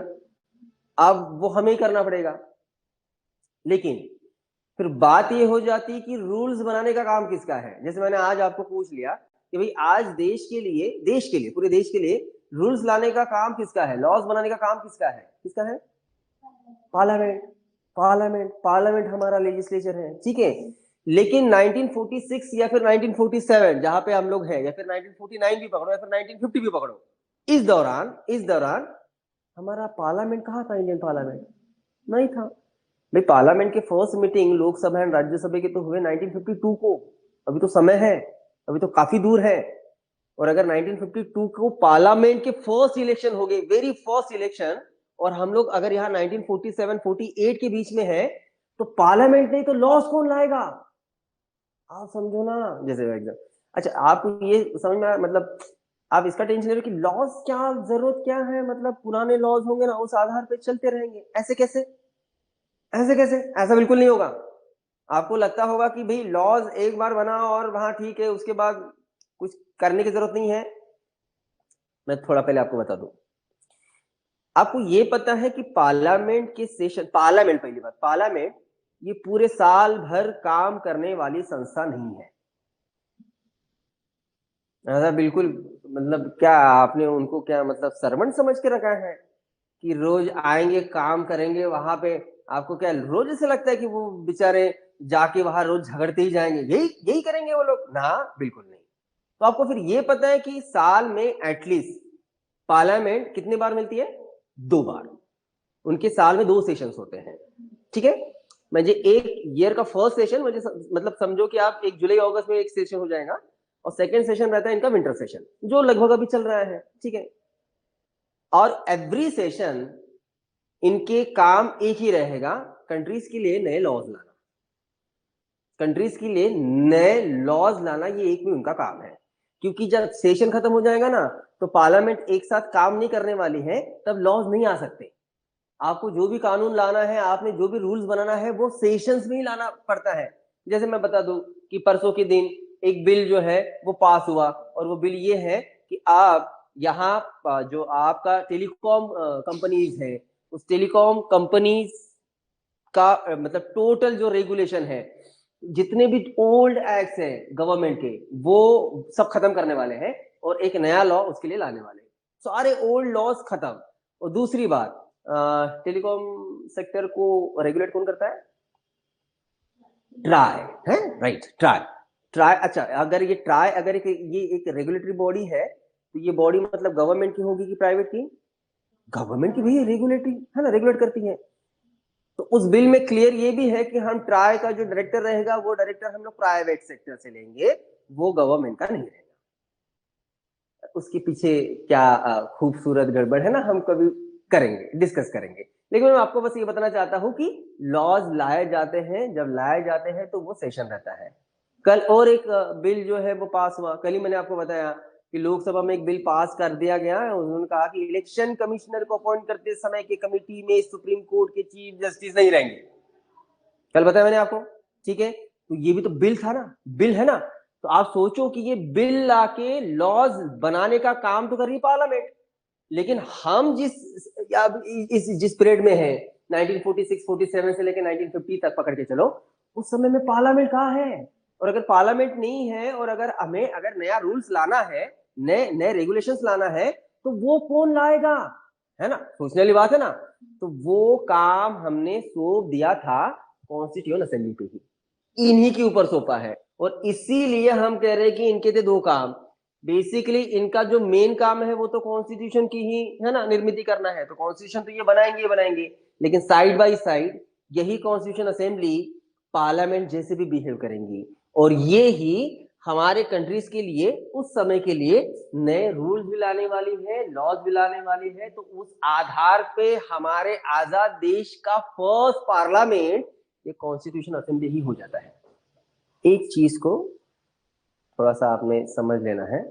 Speaker 1: अब वो हमें करना पड़ेगा। लेकिन फिर बात ये हो जाती है कि रूल्स बनाने का काम किसका है। जैसे मैंने आज आपको पूछ लिया कि भाई आज देश के लिए पूरे देश के लिए रूल्स लाने का काम किसका है, लॉज बनाने का काम किसका है? पार्लियामेंट, पार्लियामेंट, पार्लियामेंट हमारा लेजिस्लेचर है, ठीक है। लेकिन 1946 या फिर 1947 जहां पे हम लोग हैं, या फिर 1949 भी पकड़ो या फिर 1950 भी पकड़ो, इस दौरान हमारा पार्लियामेंट कहाँ था? इंडियन पार्लियामेंट नहीं था भाई। पार्लियामेंट के first meeting Lok Sabha and Rajya Sabha के तो हुए 1952 को। अभी तो समय है, अभी तो काफी दूर है। और अगर 1952 को पार्लियामेंट के फर्स्ट इलेक्शन हो गए, वेरी फर्स्ट इलेक्शन, और हम लोग अगर यहाँ 1947-48 के बीच में है, तो पार्लियामेंट नहीं तो लॉस कौन लाएगा? आप समझो ना, जैसे एग्जाम। अच्छा, आप ये समझ में मतलब आप इसका टेंशन ले रहे हो कि लॉस क्या, जरूरत क्या है, मतलब पुराने लॉज होंगे ना, उस आधार पे चलते रहेंगे। ऐसे कैसे, ऐसे कैसे? ऐसा बिल्कुल नहीं होगा। आपको लगता होगा कि भाई लॉज एक बार बना और वहां ठीक है, उसके बाद कुछ करने की जरूरत नहीं है। मैं थोड़ा पहले आपको बता दूं, आपको ये पता है कि पार्लियामेंट के सेशन, पार्लियामेंट, पहली बात, पार्लियामेंट ये पूरे साल भर काम करने वाली संस्था नहीं है। ऐसा बिल्कुल, मतलब क्या आपने उनको क्या मतलब सर्वेंट समझ के रखा है कि रोज आएंगे काम करेंगे वहां पे? आपको क्या रोज ऐसे लगता है कि वो बेचारे जाके वहां रोज झगड़ते ही जाएंगे, यही यही करेंगे वो लोग ना? बिल्कुल नहीं। तो आपको फिर ये पता है कि साल में एटलीस्ट पार्लियामेंट कितनी बार मिलती है? 2 बार। उनके साल में 2 सेशंस होते हैं, ठीक है। मुझे एक ईयर का फर्स्ट सेशन, मुझे मतलब समझो कि आप 1 जुलाई अगस्त में एक सेशन हो जाएगा, और सेकंड सेशन रहता है इनका विंटर सेशन, जो लगभग अभी चल रहा है, ठीक है। और एवरी सेशन इनके काम एक ही रहेगा, कंट्रीज के लिए नए लॉज लाना। कंट्रीज के लिए नए लॉज लाना, ये एक भी उनका काम है। क्योंकि जब सेशन खत्म हो जाएगा ना, तो पार्लियामेंट एक साथ काम नहीं करने वाली है, तब लॉज नहीं आ सकते। आपको जो भी कानून लाना है, आपने जो भी रूल्स बनाना है, वो सेशंस में ही लाना पड़ता है। जैसे मैं बता दूं कि परसों के दिन एक बिल जो है वो पास हुआ, और वो बिल ये है कि आप यहाँ जो आपका टेलीकॉम कंपनीज है, उस टेलीकॉम कंपनीज का मतलब टोटल जो रेगुलेशन है, जितने भी ओल्ड एक्ट्स हैं गवर्नमेंट के, वो सब खत्म करने वाले हैं, और एक नया लॉ उसके लिए लाने वाले हैं। सारे ओल्ड लॉज खत्म। और दूसरी बात, टेलीकॉम सेक्टर को रेगुलेट कौन करता है? ट्राई है, राइट, ट्राई। ट्राई, अच्छा, अगर ये ट्राई, अगर ये एक रेगुलेटरी बॉडी है, तो ये बॉडी मतलब गवर्नमेंट की होगी कि प्राइवेट की? गवर्नमेंट की भी रेगुलेटरी है ना, रेगुलेट करती है। तो उस बिल में क्लियर ये भी है कि हम ट्राई का जो डायरेक्टर रहेगा, वो डायरेक्टर हम लोग प्राइवेट सेक्टर से लेंगे, वो गवर्नमेंट का नहीं रहेगा। उसके पीछे क्या खूबसूरत गड़बड़ है ना, हम कभी करेंगे, डिस्कस करेंगे। लेकिन मैं आपको बस ये बताना चाहता हूं कि लॉज लाए जाते हैं, जब लाए जाते हैं तो वो सेशन रहता है। कल और एक बिल जो है वो पास हुआ, कल ही मैंने आपको बताया कि लोकसभा में एक बिल पास कर दिया गया है। उन्होंने कहा कि इलेक्शन कमिश्नर को अपॉइंट करते समय की कमेटी में सुप्रीम कोर्ट के चीफ जस्टिस नहीं रहेंगे। कल बताया मैंने आपको, ठीक है। तो ये भी तो बिल था ना, बिल है ना। तो आप सोचो कि ये बिल लाके लॉज बनाने का काम तो कर रही पार्लियामेंट, लेकिन हम जिस पीरियड में है, 1946-47 से लेकर 1950 तक पकड़ के चलो, उस समय में पार्लियामेंट कहाँ है? और अगर पार्लियामेंट नहीं है, और अगर हमें अगर नया रूल्स लाना है, नए नए रेगुलेशंस लाना है, तो वो कौन लाएगा? है ना, सोचने वाली बात है ना। तो वो काम हमने सौंप दिया था कॉन्स्टिट्यूएंट असेंबली पे ही, इन्हीं के ऊपर सौंपा है। और इसीलिए हम कह रहे हैं कि इनके थे 2 काम। बेसिकली इनका जो मेन काम है वो तो कॉन्स्टिट्यूशन की ही है ना, निर्मित करना है। तो कॉन्स्टिट्यूशन तो ये बनाएंगे, लेकिन साइड बाय साइड यही कॉन्स्टिट्यूशन असेंबली पार्लियामेंट जैसे भी बिहेव करेंगी, और ये ही हमारे कंट्रीज के लिए उस समय के लिए नए रूल्स भी लाने वाली है, लॉज भी लाने वाली है। तो उस आधार पे हमारे आजाद देश का फर्स्ट पार्लियामेंट ये कॉन्स्टिट्यूशन असेंबली ही हो जाता है। एक चीज को थोड़ा सा आपने समझ लेना है,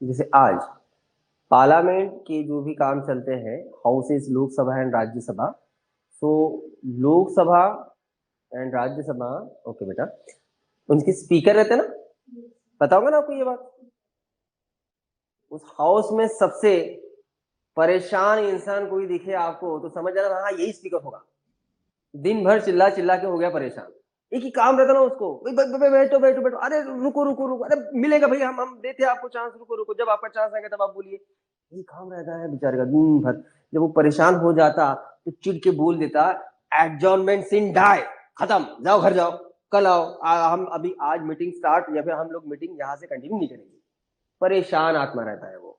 Speaker 1: जैसे आज पार्लियामेंट के जो भी काम चलते हैं, हाउसेस, लोकसभा एंड राज्यसभा। तो लोकसभा एंड राज्यसभा, ओके बेटा, उनके स्पीकर रहते हैं ना, पता होगा ना आपको ये बात। उस हाउस में सबसे परेशान इंसान कोई दिखे आपको तो समझ जाना हाँ यही स्पीकर होगा। दिन भर चिल्ला चिल्ला के हो गया परेशान, एक ही काम रहता ना उसको, बैठो बैठो बैठो, अरे रुको रुको रुको, अरे मिलेगा भाई, हम देते आपको चांस, रुको रुको, जब आपका चांस आएगा तब आप बोलिए। यही काम रहता है बेचारे का दिन भर। जब वो परेशान हो जाता तो चिढ़ के बोल देता एडजॉर्नमेंट सिन डाई, खत्म, जाओ घर जाओ, कल आओ, हम अभी आज मीटिंग स्टार्ट या फिर हम लोग मीटिंग यहाँ से कंटिन्यू नहीं करेंगे। परेशान आत्मा रहता है वो।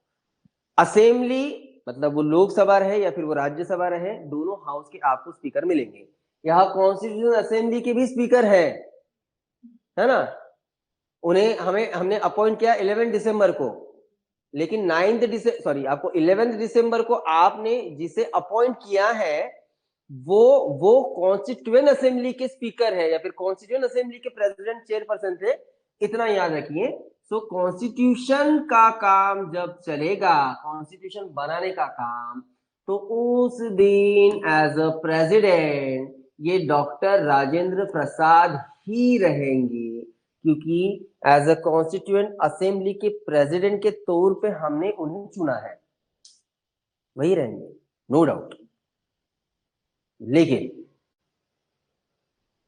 Speaker 1: असेंबली मतलब वो लोकसभा रहे या फिर वो राज्यसभा रहे, दोनों हाउस के आपको स्पीकर मिलेंगे। यहाँ कॉन्स्टिट्यूशन असेंबली के भी स्पीकर है ना। उन्हें हमने अपॉइंट किया 11 दिसंबर को, लेकिन 11 दिसंबर को आपने जिसे अपॉइंट किया है वो कॉन्स्टिट्यूएंट असेंबली के स्पीकर है या फिर कॉन्स्टिट्यूएंट असेंबली के प्रेसिडेंट चेयरपर्सन थे, इतना याद रखिए। सो कॉन्स्टिट्यूशन का काम जब चलेगा, कॉन्स्टिट्यूशन बनाने का काम, तो उस दिन एज अ प्रेसिडेंट ये डॉक्टर राजेंद्र प्रसाद ही रहेंगे, क्योंकि एज अ कॉन्स्टिट्यूएंट असेंबली के प्रेसिडेंट के तौर पे हमने उन्हें चुना है, वही रहेंगे, नो डाउट। लेकिन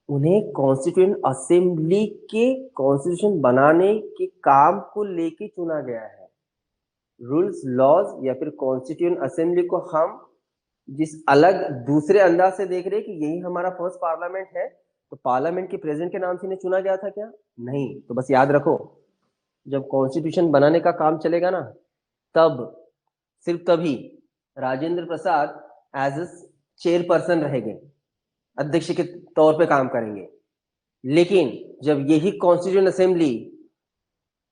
Speaker 1: उन्हें कॉन्स्टिट्यूएंट असेंबली के कॉन्स्टिट्यूशन बनाने के काम को लेके चुना गया है। रूल्स, लॉज या फिर कॉन्स्टिट्यूएंट असेंबली को हम जिस अलग दूसरे अंदाज से देख रहे हैं कि यही हमारा फर्स्ट पार्लियामेंट है, तो पार्लियामेंट के प्रेसिडेंट के नाम से इन्हें चुना गया था क्या? नहीं। तो बस याद रखो, जब कॉन्स्टिट्यूशन बनाने का काम चलेगा ना, तब सिर्फ तभी Rajendra Prasad as a chairperson रहेंगे, अध्यक्ष के तौर पे काम करेंगे। लेकिन जब यही constituent assembly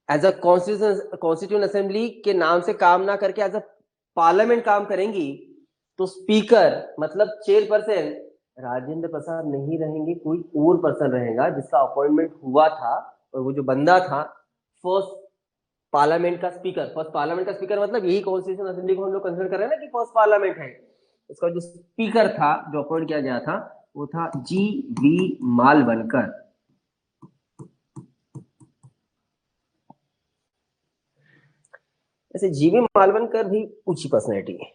Speaker 1: as a constituent assembly के नाम से काम ना करके एज अ पार्लियामेंट काम करेंगी, तो स्पीकर मतलब चेयरपर्सन राजेंद्र प्रसाद नहीं रहेंगे, कोई और पर्सन रहेगा जिसका अपॉइंटमेंट हुआ था, और वो जो बंदा था फर्स्ट पार्लियामेंट का स्पीकर। फर्स्ट पार्लियामेंट का स्पीकर मतलब यही कॉन्स्टिट्यूशन असेंबली को हम लोग कंसिडर कर रहे हैं ना कि फर्स्ट पार्लियामेंट है। उसका जो स्पीकर था, जो अपॉइंट किया गया था, वो था जी.वी. मालवनकर। ऐसे जी.वी. मालवनकर भी ऊंची पर्सनैलिटी है।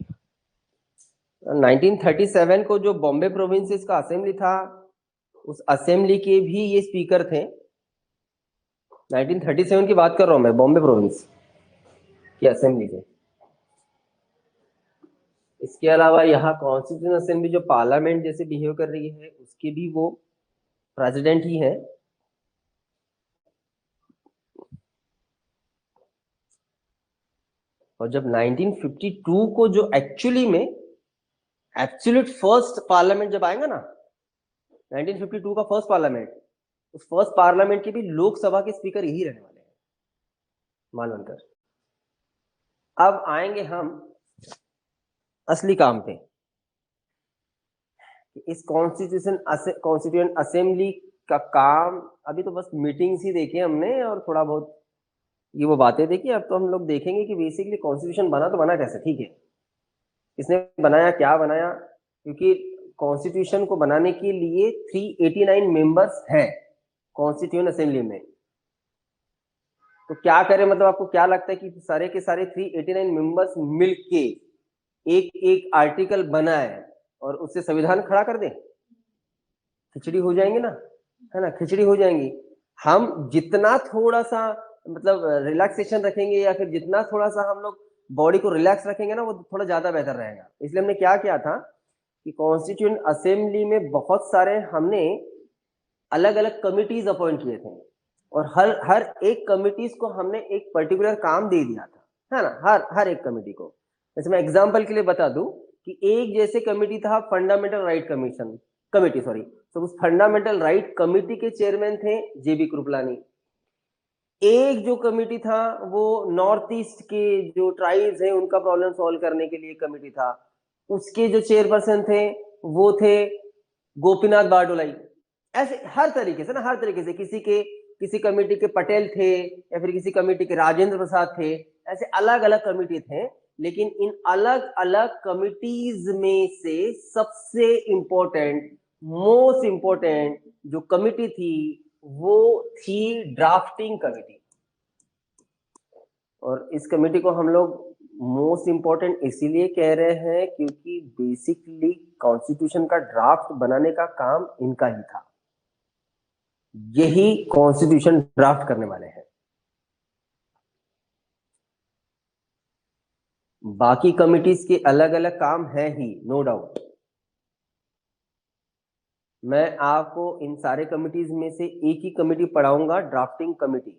Speaker 1: 1937 को जो बॉम्बे प्रोविंसेस का असेंबली था, उस असेंबली के भी ये स्पीकर थे। 1937 की बात कर रहा हूं मैं, बॉम्बे प्रोविंस की असेंबली से। इसके अलावा यहाँ कॉन्स्टिट्यूशन असेंबली जो पार्लियामेंट जैसे बिहेव कर रही है, उसके भी वो प्रेसिडेंट ही है। और जब 1952 को जो एक्चुअली में एब्सोल्यूट फर्स्ट पार्लियामेंट जब आएगा ना, 1952 का फर्स्ट पार्लियामेंट, उस फर्स्ट पार्लियामेंट के भी लोकसभा के स्पीकर यही रहने वाले हैं, मालवनकर। अब आएंगे हम असली काम पे। इस कॉन्स्टिट्यूएंट असेंबली का काम, अभी तो बस मीटिंग्स ही देखे हमने और थोड़ा बहुत ये वो बातें देखी। अब तो हम लोग देखेंगे कि बेसिकली कॉन्स्टिट्यूशन बना तो बना कैसे, ठीक है, किसने बनाया, क्या बनाया। क्योंकि कॉन्स्टिट्यूशन को बनाने के लिए 389 मेंबर्स हैं कॉन्स्टिट्यूएंट असेंबली में। तो क्या करें, मतलब आपको क्या लगता है कि सारे के सारे 389 मेंबर्स मिलके एक एक आर्टिकल बनाए और उससे संविधान खड़ा कर दें? खिचड़ी हो जाएंगे ना, है ना, खिचड़ी हो जाएंगी। हम जितना थोड़ा सा मतलब रिलैक्सेशन रखेंगे या फिर जितना थोड़ा सा हम लोग बॉडी को रिलैक्स रखेंगे ना, वो थोड़ा ज्यादा बेहतर रहेगा। इसलिए हमने क्या किया था कि कॉन्स्टिट्यूएंट असेंबली में बहुत सारे हमने अलग अलग कमिटीज अपॉइंट किए थे, और हर एक कमिटीज को हमने एक पर्टिकुलर काम दे दिया था, है ना, हर एक कमिटी को। जैसे मैं एग्जांपल के लिए बता दूं कि एक जैसे कमिटी था फंडामेंटल राइट कमिटी, सॉरी। तो उस फंडामेंटल राइट कमिटी के चेयरमैन थे जे.बी. कृपलानी। एक जो कमिटी था वो नॉर्थ ईस्ट के जो ट्राइब्स हैं उनका प्रॉब्लम सॉल्व करने के लिए कमिटी था, उसके जो चेयरपर्सन थे वो थे गोपीनाथ बारडोलाई। ऐसे हर तरीके से ना, हर तरीके से किसी कमेटी के पटेल थे या फिर किसी कमेटी के राजेंद्र प्रसाद थे, ऐसे अलग अलग कमेटी थे। लेकिन इन अलग अलग कमिटीज में से सबसे इंपॉर्टेंट, मोस्ट इंपॉर्टेंट जो कमिटी थी वो थी ड्राफ्टिंग कमिटी। और इस कमिटी को हम लोग मोस्ट इंपॉर्टेंट इसीलिए कह रहे हैं क्योंकि बेसिकली कॉन्स्टिट्यूशन का ड्राफ्ट बनाने का काम इनका ही था, यही कॉन्स्टिट्यूशन ड्राफ्ट करने वाले हैं। बाकी कमिटीज के अलग अलग काम है ही, नो डाउट। मैं आपको इन सारे कमिटीज में से एक ही कमिटी पढ़ाऊंगा, ड्राफ्टिंग कमिटी।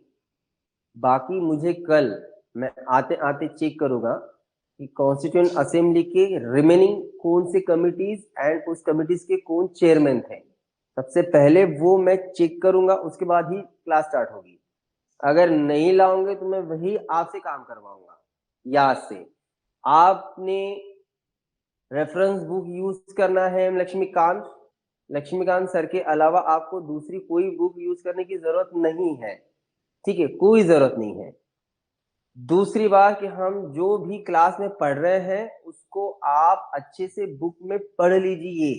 Speaker 1: बाकी मुझे कल मैं आते आते चेक करूंगा कि कॉन्स्टिट्यूएंट असेंबली के रिमेनिंग कौन से कमिटीज एंड उस कमिटीज के कौन चेयरमैन थे। सबसे पहले वो मैं चेक करूंगा, उसके बाद ही क्लास स्टार्ट होगी। अगर नहीं लाओगे तो मैं वही आपसे काम करवाऊंगा। याद से आपने रेफरेंस बुक यूज करना है लक्ष्मीकांत सर के अलावा आपको दूसरी कोई बुक यूज करने की जरूरत नहीं है, ठीक है, कोई जरूरत नहीं है। दूसरी बात कि हम जो भी क्लास में पढ़ रहे हैं उसको आप अच्छे से बुक में पढ़ लीजिए।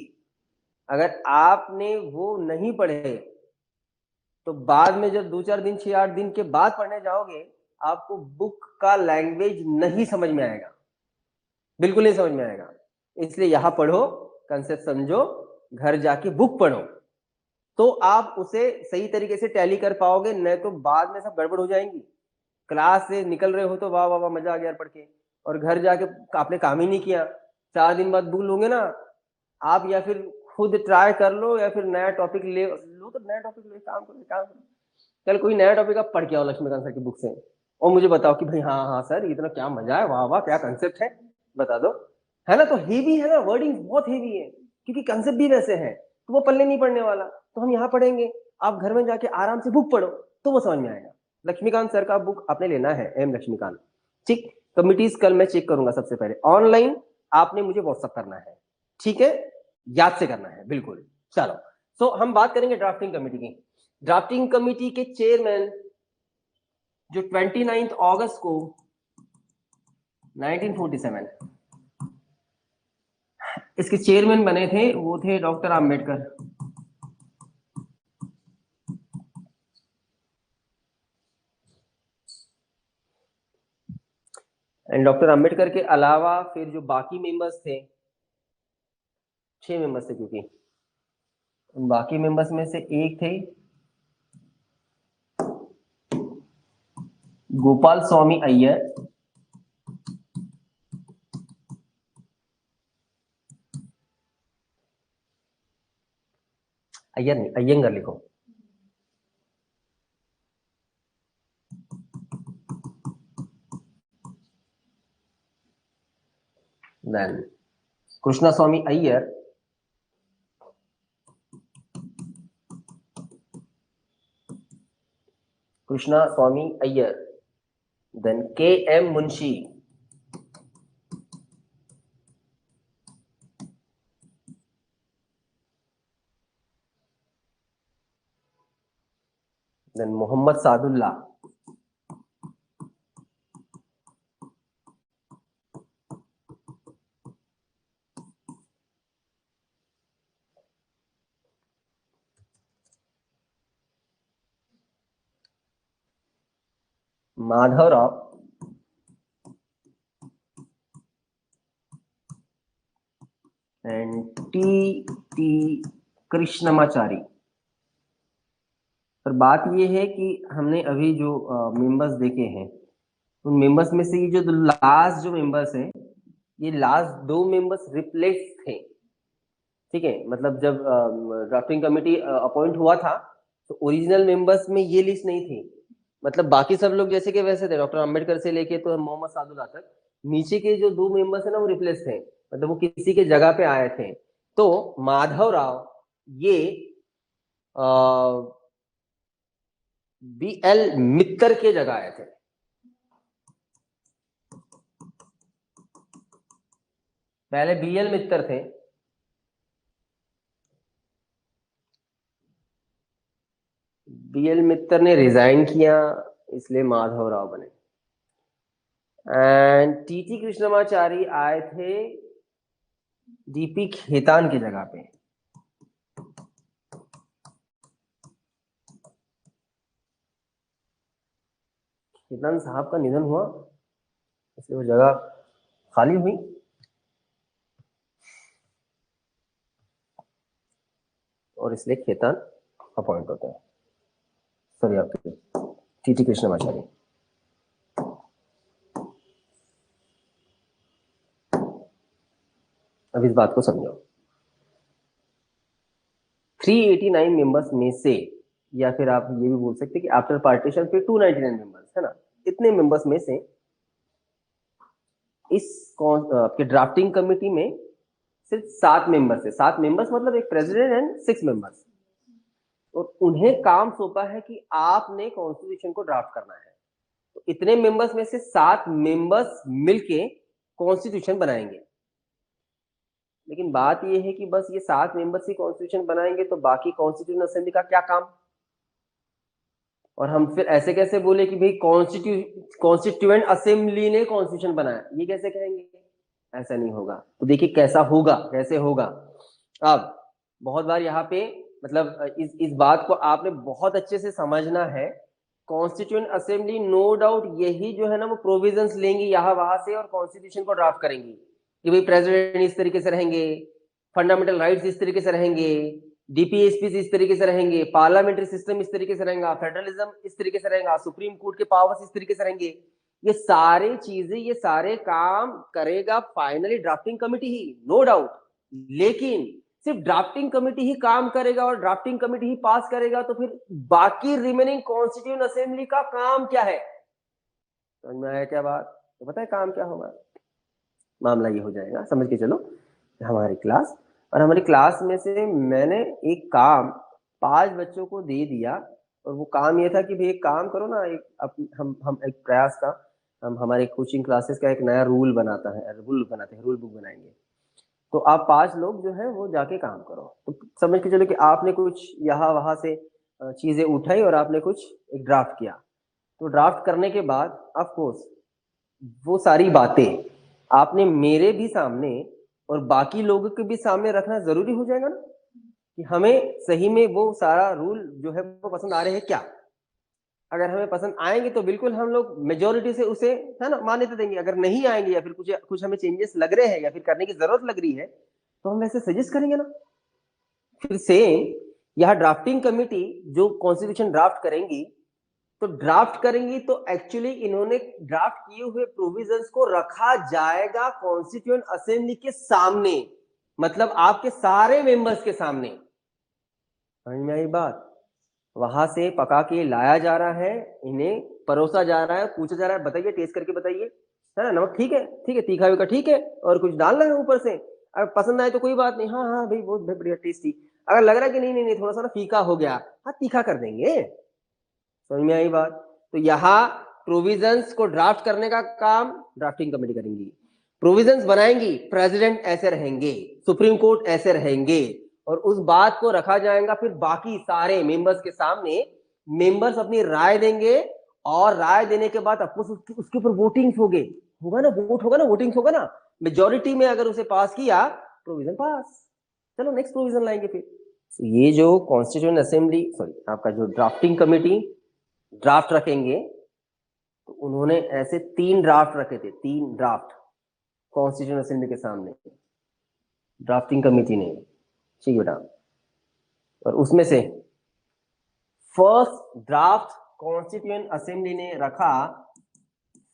Speaker 1: अगर आपने वो नहीं पढ़े तो बाद में जब 2-4 दिन 6-8 दिन के बाद पढ़ने जाओगे आपको बुक का लैंग्वेज नहीं समझ में आएगा, बिल्कुल नहीं समझ में आएगा। इसलिए यहां पढ़ो, कंसेप्ट समझो, घर जाके बुक पढ़ो, तो आप उसे सही तरीके से टैली कर पाओगे। नहीं तो बाद में सब गड़बड़ हो जाएंगी। क्लास से निकल रहे हो तो वाह वाह वाह मजा आ गया पढ़ के, और घर जाके आपने काम ही नहीं किया, 4 दिन बाद भूल होंगे ना आप। या फिर खुद ट्राई कर लो या फिर नया टॉपिक ले लो, तो नया टॉपिक ले, काम करो। कल कोई नया टॉपिक आप पढ़ के आओ लक्ष्मीकांत सर की बुक से, और मुझे बताओ कि भाई हाँ हाँ सर इतना क्या मजा है, वाह वाह क्या कंसेप्ट है, बता दो। है ना, तो हेवी है ना, वर्डिंग बहुत हेवी है क्योंकि कंसेप्ट भी वैसे है, तो वो पल्ले नहीं पढ़ने वाला। तो हम यहाँ पढ़ेंगे, आप घर में जाके आराम से बुक पढ़ो तो वो समझ में आएगा। लक्ष्मीकांत सर का बुक आपने लेना है, एम लक्ष्मीकांत, ठीक। कमिटीज कल मैं चेक करूंगा। सबसे पहले ऑनलाइन आपने मुझे व्हाट्सअप करना है, ठीक है, याद से करना है बिल्कुल। चलो, सो हम बात करेंगे ड्राफ्टिंग कमेटी की। ड्राफ्टिंग कमेटी के चेयरमैन जो 29 अगस्त को 1947 इसके चेयरमैन बने थे, वो थे doctor Ambedkar. And doctor Ambedkar के अलावा फिर जो बाकी मेंबर्स थे, 6 मेंबर्स थे, क्योंकि उन बाकी मेंबर्स में से एक थे गोपाल स्वामी अय्यर, अय्यर नहीं अय्यंगर लिखो, then Krishna Swami Iyer, Krishna Swami Iyer, then K M Munshi, then Mohammad Saadulla, Madhavrao, and T Krishnamachari. पर बात ये है कि हमने अभी जो मेंबर्स देखे हैं उन मेंबर्स में से ये जो लास्ट जो मेंबर्स हैं, ये लास्ट 2 मेंबर्स रिप्लेस थे, ठीक है। मतलब जब ड्राफ्टिंग कमेटी अपॉइंट हुआ था तो ओरिजिनल मेंबर्स में ये लिस्ट नहीं थी। मतलब बाकी सब लोग जैसे कि वैसे थे, डॉक्टर अंबेडकर से लेके तो मोहम्मद सादुल्ला तक। नीचे के जो 2 मेंबर्स है ना वो रिप्लेस थे, मतलब वो किसी के जगह पे आए थे। तो माधव राव ये बी एल मित्तर के जगह आए थे। पहले बी एल मित्तर थे, बी एल मित्तर ने रिजाइन किया, इसलिए माधव राव बने। एंड टी कृष्णमाचारी आए थे डीपी खेतान की जगह पे। खेतान साहब का निधन हुआ, इसलिए वो जगह खाली हुई, और इसलिए खेतान अपॉइंट होते हैं। सॉरी, आपके टी कृष्णमाचारी। अब इस बात को समझो, 389 मेंबर्स में से, या फिर आप ये भी बोल सकते हैं कि आफ्टर पार्टीशन फिर 299 मेंबर्स, है ना, इतने मेंबर्स में से इस आपके ड्राफ्टिंग कमिटी में सिर्फ 7 मेंबर्स है। 7 मेंबर्स मतलब एक प्रेसिडेंट एंड 6 मेंबर्स, और उन्हें काम सौंपा है कि आपने कॉन्स्टिट्यूशन को ड्राफ्ट करना है। तो इतने मेंबर्स में से 7 मेंबर्स मिलके कॉन्स्टिट्यूशन बनाएंगे। लेकिन बात यह है कि बस ये 7 मेंबर्स ही कॉन्स्टिट्यूशन बनाएंगे, तो बाकी कॉन्स्टिट्यूशन असेंबली का क्या काम? और हम फिर ऐसे कैसे बोले कि भाई कॉन्स्टिट्यूएंट असेंबली ने कॉन्स्टिट्यूशन बनाया, ये कैसे कहेंगे? ऐसा नहीं होगा। तो देखिए कैसा होगा, कैसे होगा। अब बहुत बार यहाँ पे मतलब इस बात को आपने बहुत अच्छे से समझना है। कॉन्स्टिट्यूएंट असेंबली नो डाउट यही जो है ना वो प्रोविजंस लेंगी यहाँ वहां से और कॉन्स्टिट्यूशन को ड्राफ्ट करेंगी कि भाई प्रेसिडेंट इस तरीके से रहेंगे, फंडामेंटल राइट्स इस तरीके से रहेंगे, डीपीएसपी इस तरीके से रहेंगे, पार्लियामेंट्री सिस्टम इस तरीके से रहेगा, फेडरलिज्म इस तरीके से रहेगा, सुप्रीम कोर्ट के पावर्स इस तरीके से रहेंगे। ये सारी चीजें, ये सारे काम करेगा फाइनली ड्राफ्टिंग कमिटी ही, नो डाउट। लेकिन सिर्फ ड्राफ्टिंग कमिटी ही काम करेगा और ड्राफ्टिंग कमिटी ही पास करेगा, तो फिर बाकी रिमेनिंग कॉन्स्टिट्यूएंट असेंबली का काम क्या है? समझ में आया क्या बात? तो पता है काम क्या होगा? मामला ये हो जाएगा, समझ के चलो, हमारी क्लास, और हमारी क्लास में से मैंने एक काम 5 बच्चों को दे दिया, और वो काम ये था कि भाई एक काम करो ना, एक हम एक प्रयास का, हम हमारे कोचिंग क्लासेस का एक नया रूल बनाते हैं, रूल बुक बनाएंगे। तो आप 5 लोग जो है वो जाके काम करो। तो समझ के चलो कि आपने कुछ यहाँ वहां से चीजें उठाई और आपने कुछ एक ड्राफ्ट किया। तो ड्राफ्ट करने के बाद ऑफ कोर्स वो सारी बातें आपने मेरे भी सामने और बाकी लोगों के भी सामने रखना जरूरी हो जाएगा ना, कि हमें सही में वो सारा रूल जो है वो पसंद आ रहे हैं क्या। अगर हमें पसंद आएंगे तो बिल्कुल हम लोग मेजोरिटी से उसे, है ना, मान्यता देंगे। अगर नहीं आएंगे या फिर कुछ कुछ हमें चेंजेस लग रहे हैं या फिर करने की जरूरत लग रही है, तो हम वैसे सजेस्ट करेंगे ना। फिर सेम यहाँ ड्राफ्टिंग कमिटी जो कॉन्स्टिट्यूशन ड्राफ्ट करेंगी, तो ड्राफ्ट करेंगी तो एक्चुअली इन्होंने ड्राफ्ट किए हुए प्रोविजंस को रखा जाएगा कॉन्स्टिट्यूएंट असेंबली के सामने, मतलब आपके सारे मेंबर्स के सामने। समझ में आई बात? वहां से पका के लाया जा रहा है, इन्हें परोसा जा रहा है, पूछा जा रहा है बताइए, टेस्ट करके बताइए, है ना, नमक ठीक है, ठीक है, तीखा वीखा ठीक है, और कुछ डालना है ऊपर से। अगर पसंद आए तो कोई बात नहीं, हाँ हाँ भाई बहुत बढ़िया टेस्टी। अगर लग रहा है कि नहीं नहीं नहीं थोड़ा सा ना फीका हो गया, हाँ तीखा कर देंगे। समझ में आई बात? तो यहाँ प्रोविजंस को ड्राफ्ट करने का काम ड्राफ्टिंग कमेटी करेंगी, प्रोविजंस बनाएंगी, प्रेसिडेंट ऐसे रहेंगे, सुप्रीम कोर्ट ऐसे रहेंगे, और उस बात को रखा जाएगा फिर बाकी सारे मेंबर्स के सामने। मेंबर्स अपनी राय देंगे, और राय देने के बाद उसके ऊपर वोटिंग होगा ना, वोट होगा ना, वोटिंग होगा ना, मेजोरिटी में अगर उसे पास किया, प्रोविजन पास। चलो नेक्स्ट प्रोविजन लाएंगे फिर। तो ये जो कॉन्स्टिट्यूएंट असेंबली, सॉरी आपका जो ड्राफ्टिंग कमेटी ड्राफ्ट रखेंगे, तो उन्होंने ऐसे 3 ड्राफ्ट रखे थे, 3 ड्राफ्ट कॉन्स्टिट्यूएंट असेंबली के सामने ड्राफ्टिंग कमेटी ने। ठीक बेटा, और उसमें से फर्स्ट ड्राफ्ट कॉन्स्टिट्यूएंट असेंबली ने रखा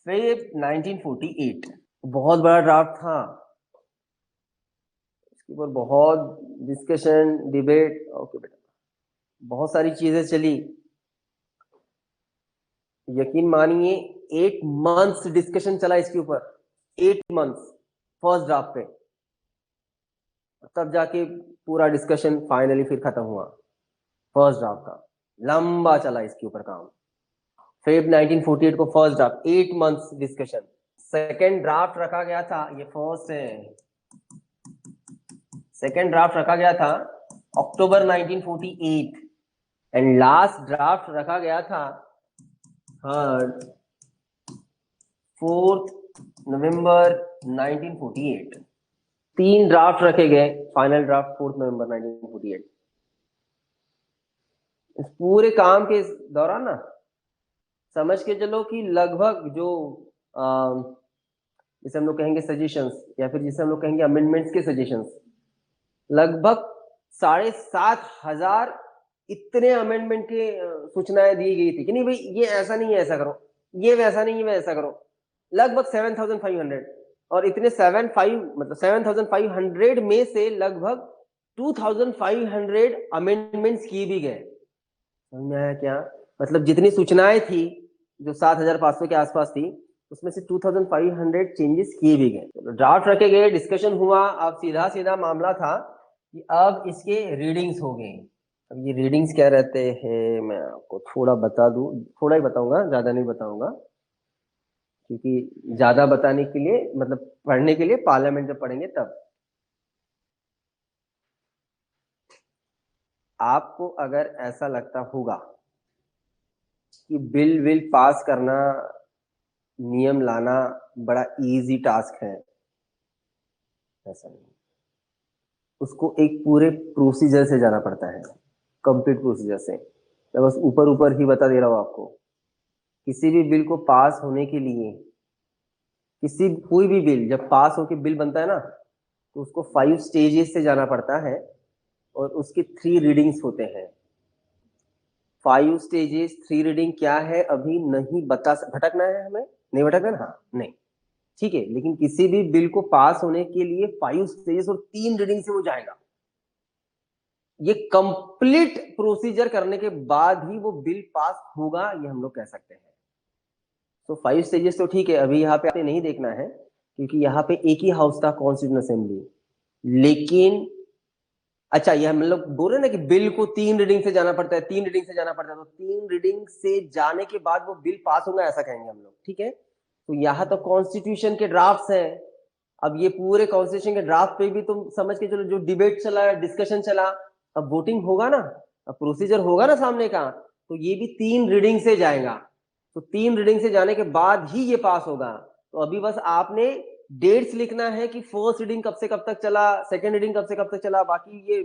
Speaker 1: फेब 1948। बहुत बड़ा ड्राफ्ट था, इसके ऊपर बहुत डिस्कशन, डिबेट, ओके बेटा, बहुत सारी चीजें चली। यकीन मानिए 8 मंथ्स डिस्कशन चला इसके ऊपर, 8 मंथ्स फर्स्ट ड्राफ्ट पे, तब जाके पूरा डिस्कशन फाइनली फिर खत्म हुआ। फर्स्ट ड्राफ्ट का लंबा चला इसके ऊपर काम। फेब 1948 को first draft, 8 months discussion. Second draft रखा गया था, ये फर्स्ट है, सेकेंड ड्राफ्ट रखा गया था अक्टूबर 1948, एंड लास्ट ड्राफ्ट रखा गया था थर्ड 4 नवंबर 1948। 3 ड्राफ्ट रखे गए, फाइनल ड्राफ्ट 4 नवंबर 1948। इस पूरे काम के दौरान ना समझ के चलो कि लगभग जो जिसे हम लोग कहेंगे सजेशंस, या फिर जिसे हम लोग कहेंगे अमेंडमेंट्स के सजेशंस, लगभग 7,500 इतने अमेंडमेंट के सूचनाएं दी गई थी कि नहीं भाई ये ऐसा नहीं है ऐसा करो, ये वैसा नहीं है वैसा करो, लगभग 7,500। और इतने 7,500 में से लगभग 2,500 अमेंडमेंट्स किए भी गए। समझ में आया क्या? मतलब जितनी सूचनाएं थी जो 7,500 के आसपास थी, उसमें से 2,500 चेंजेस किए भी गए। तो ड्राफ्ट रखे गए, डिस्कशन हुआ। अब सीधा सीधा मामला था कि अब इसके रीडिंग्स हो गए। अब ये रीडिंग्स क्या रहते हैं मैं आपको थोड़ा बता दूं, थोड़ा ही बताऊंगा, ज्यादा नहीं बताऊंगा, क्योंकि ज्यादा बताने के लिए मतलब पढ़ने के लिए पार्लियामेंट में पढ़ेंगे तब। आपको अगर ऐसा लगता होगा कि बिल विल पास करना, नियम लाना बड़ा इजी टास्क है, ऐसा नहीं। उसको एक पूरे प्रोसीजर से जाना पड़ता है, कंप्लीट प्रोसीजर से। मैं बस ऊपर ऊपर ही बता दे रहा हूं आपको। किसी भी बिल को पास होने के लिए, कोई भी बिल जब पास होके बिल बनता है ना, तो उसको 5 स्टेजेस से जाना पड़ता है और उसके 3 रीडिंग्स होते हैं। 5 स्टेजेस, 3 रीडिंग क्या है अभी नहीं बता, भटकना है हमें, नहीं भटकना, हाँ नहीं, ठीक है। लेकिन किसी भी बिल को पास होने के लिए 5 स्टेजेस और 3 रीडिंग से वो जाएगा। ये कंप्लीट प्रोसीजर करने के बाद ही वो बिल पास होगा, ये हम लोग कह सकते हैं। तो 5 स्टेजेस तो ठीक है, अभी यहाँ पे आपने नहीं देखना है क्योंकि यहाँ पे एक ही हाउस था, कॉन्स्टिट्यूशन असेंबली। लेकिन अच्छा, ये हम लोग बोल रहे हैं ना कि बिल को 3 रीडिंग से जाना पड़ता है, 3 रीडिंग से जाना पड़ता है, तो 3 रीडिंग से जाने के बाद वो बिल पास होगा, ऐसा कहेंगे हम लोग, ठीक है। तो यहाँ तो कॉन्स्टिट्यूशन के ड्राफ्ट हैं। अब ये पूरे कॉन्स्टिट्यूशन के ड्राफ्ट पे भी तुम समझ के चलो, जो डिबेट चला, डिस्कशन चला, अब वोटिंग होगा ना, अब प्रोसीजर होगा ना सामने का, तो ये भी 3 रीडिंग से जाएगा। तो 3 रीडिंग से जाने के बाद ही ये पास होगा। तो अभी बस आपने डेट्स लिखना है कि फर्स्ट रीडिंग कब से कब तक चला, सेकंड रीडिंग कब से कब तक चला। बाकी ये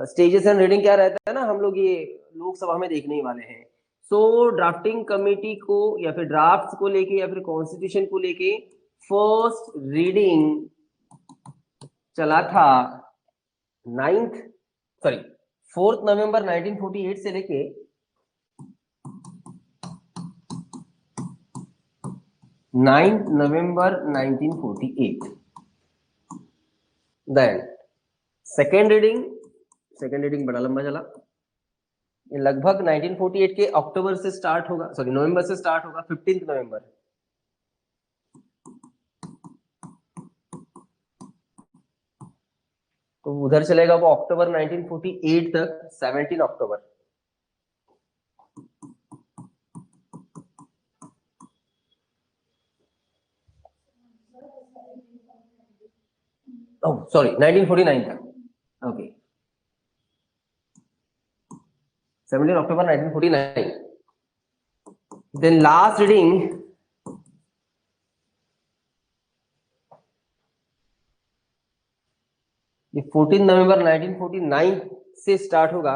Speaker 1: स्टेजेस एंड रीडिंग क्या रहता है ना, हम लोग ये लोकसभा में देखने ही वाले हैं। सो ड्राफ्टिंग कमेटी को या फिर ड्राफ्ट्स को लेके या फिर कॉन्स्टिट्यूशन को लेके फर्स्ट रीडिंग चला था 4 नवंबर 1948 से लेके 9 नवंबर 1948। देन सेकेंड रीडिंग बड़ा लंबा चला, ये लगभग 1948 के अक्टूबर से स्टार्ट होगा, सॉरी नवंबर से स्टार्ट होगा, 15 नवंबर। तो उधर चलेगा वो अक्टूबर 1948 तक, 17 अक्टूबर। ओह सॉरी, 1949 तक, ओके, 17 अक्टूबर 1949। देन लास्ट रीडिंग ये 14 नवंबर 1949 से स्टार्ट होगा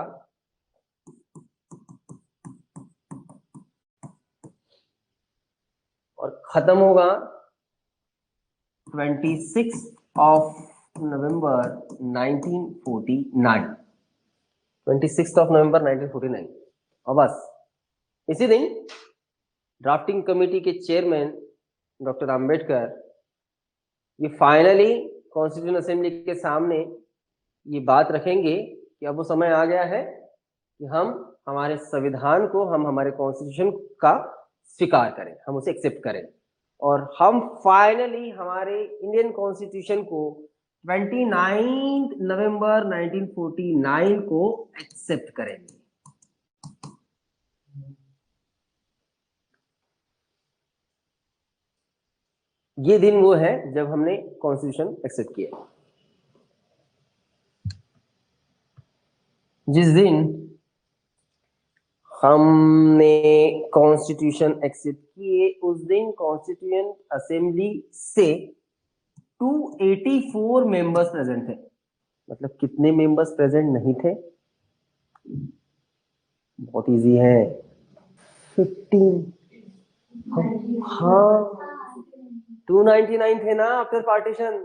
Speaker 1: और खत्म होगा 26 नवंबर 1949। 26 नवंबर 1949। और बस इसी दिन ड्राफ्टिंग कमेटी के चेयरमैन डॉक्टर अंबेडकर ये फाइनली कॉन्स्टिट्यूशन असेंबली के सामने ये बात रखेंगे कि अब वो समय आ गया है कि हम हमारे संविधान को, हम हमारे कॉन्स्टिट्यूशन का स्वीकार करें, हम उसे एक्सेप्ट करें और हम फाइनली हमारे इंडियन कॉन्स्टिट्यूशन को 29 नवंबर 1949 को एक्सेप्ट करेंगे। ये दिन वो है जब हमने कॉन्स्टिट्यूशन एक्सेप्ट किया। जिस दिन हमने कॉन्स्टिट्यूशन एक्सेप्ट किए उस दिन कॉन्स्टिट्यूएंट असेंबली से 284 मेंबर्स प्रेजेंट थे। मतलब कितने मेंबर्स प्रेजेंट नहीं थे? बहुत इजी है, 15। हाँ, 299 थे ना आफ्टर पार्टीशन,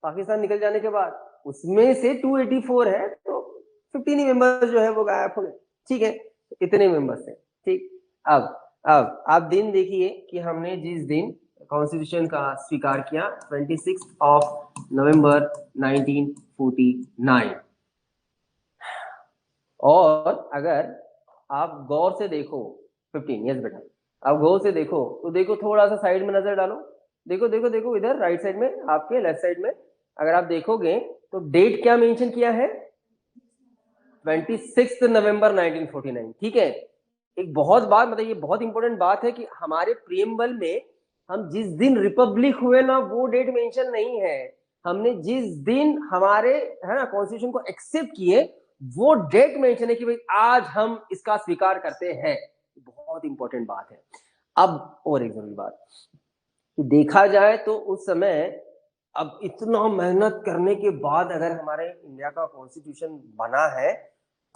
Speaker 1: पाकिस्तान निकल जाने के बाद, उसमें से 284 है, तो 15 ही मेंबर्स जो है वो गायब हो गए, ठीक है। इतने मेंबर्स थे, ठीक। अब आप दिन देखिए कि हमने जिस दिन कॉन्स्टिट्यूशन का स्वीकार किया 26 नवंबर 1949। और अगर आप गौर से देखो 15, यस बेटा, आप गौर से देखो तो देखो, थोड़ा सा साइड में नजर डालो, देखो देखो देखो इधर राइट साइड में, आपके लेफ्ट साइड में अगर आप देखोगे तो डेट क्या मेंशन किया है, 26 नवंबर 1949। ठीक है, एक बहुत बात मतलब ये बहुत इंपॉर्टेंट बात है कि हमारे प्रीएम्बल में हम जिस दिन रिपब्लिक हुए ना वो डेट मेंशन नहीं है, हमने जिस दिन हमारे है ना कॉन्स्टिट्यूशन को एक्सेप्ट किए वो डेट मेंशन है कि भाई आज हम इसका स्वीकार करते हैं। बहुत इंपॉर्टेंट बात है। अब और एक जरूरी बात कि देखा जाए तो उस समय अब इतना मेहनत करने के बाद अगर हमारे इंडिया का कॉन्स्टिट्यूशन बना है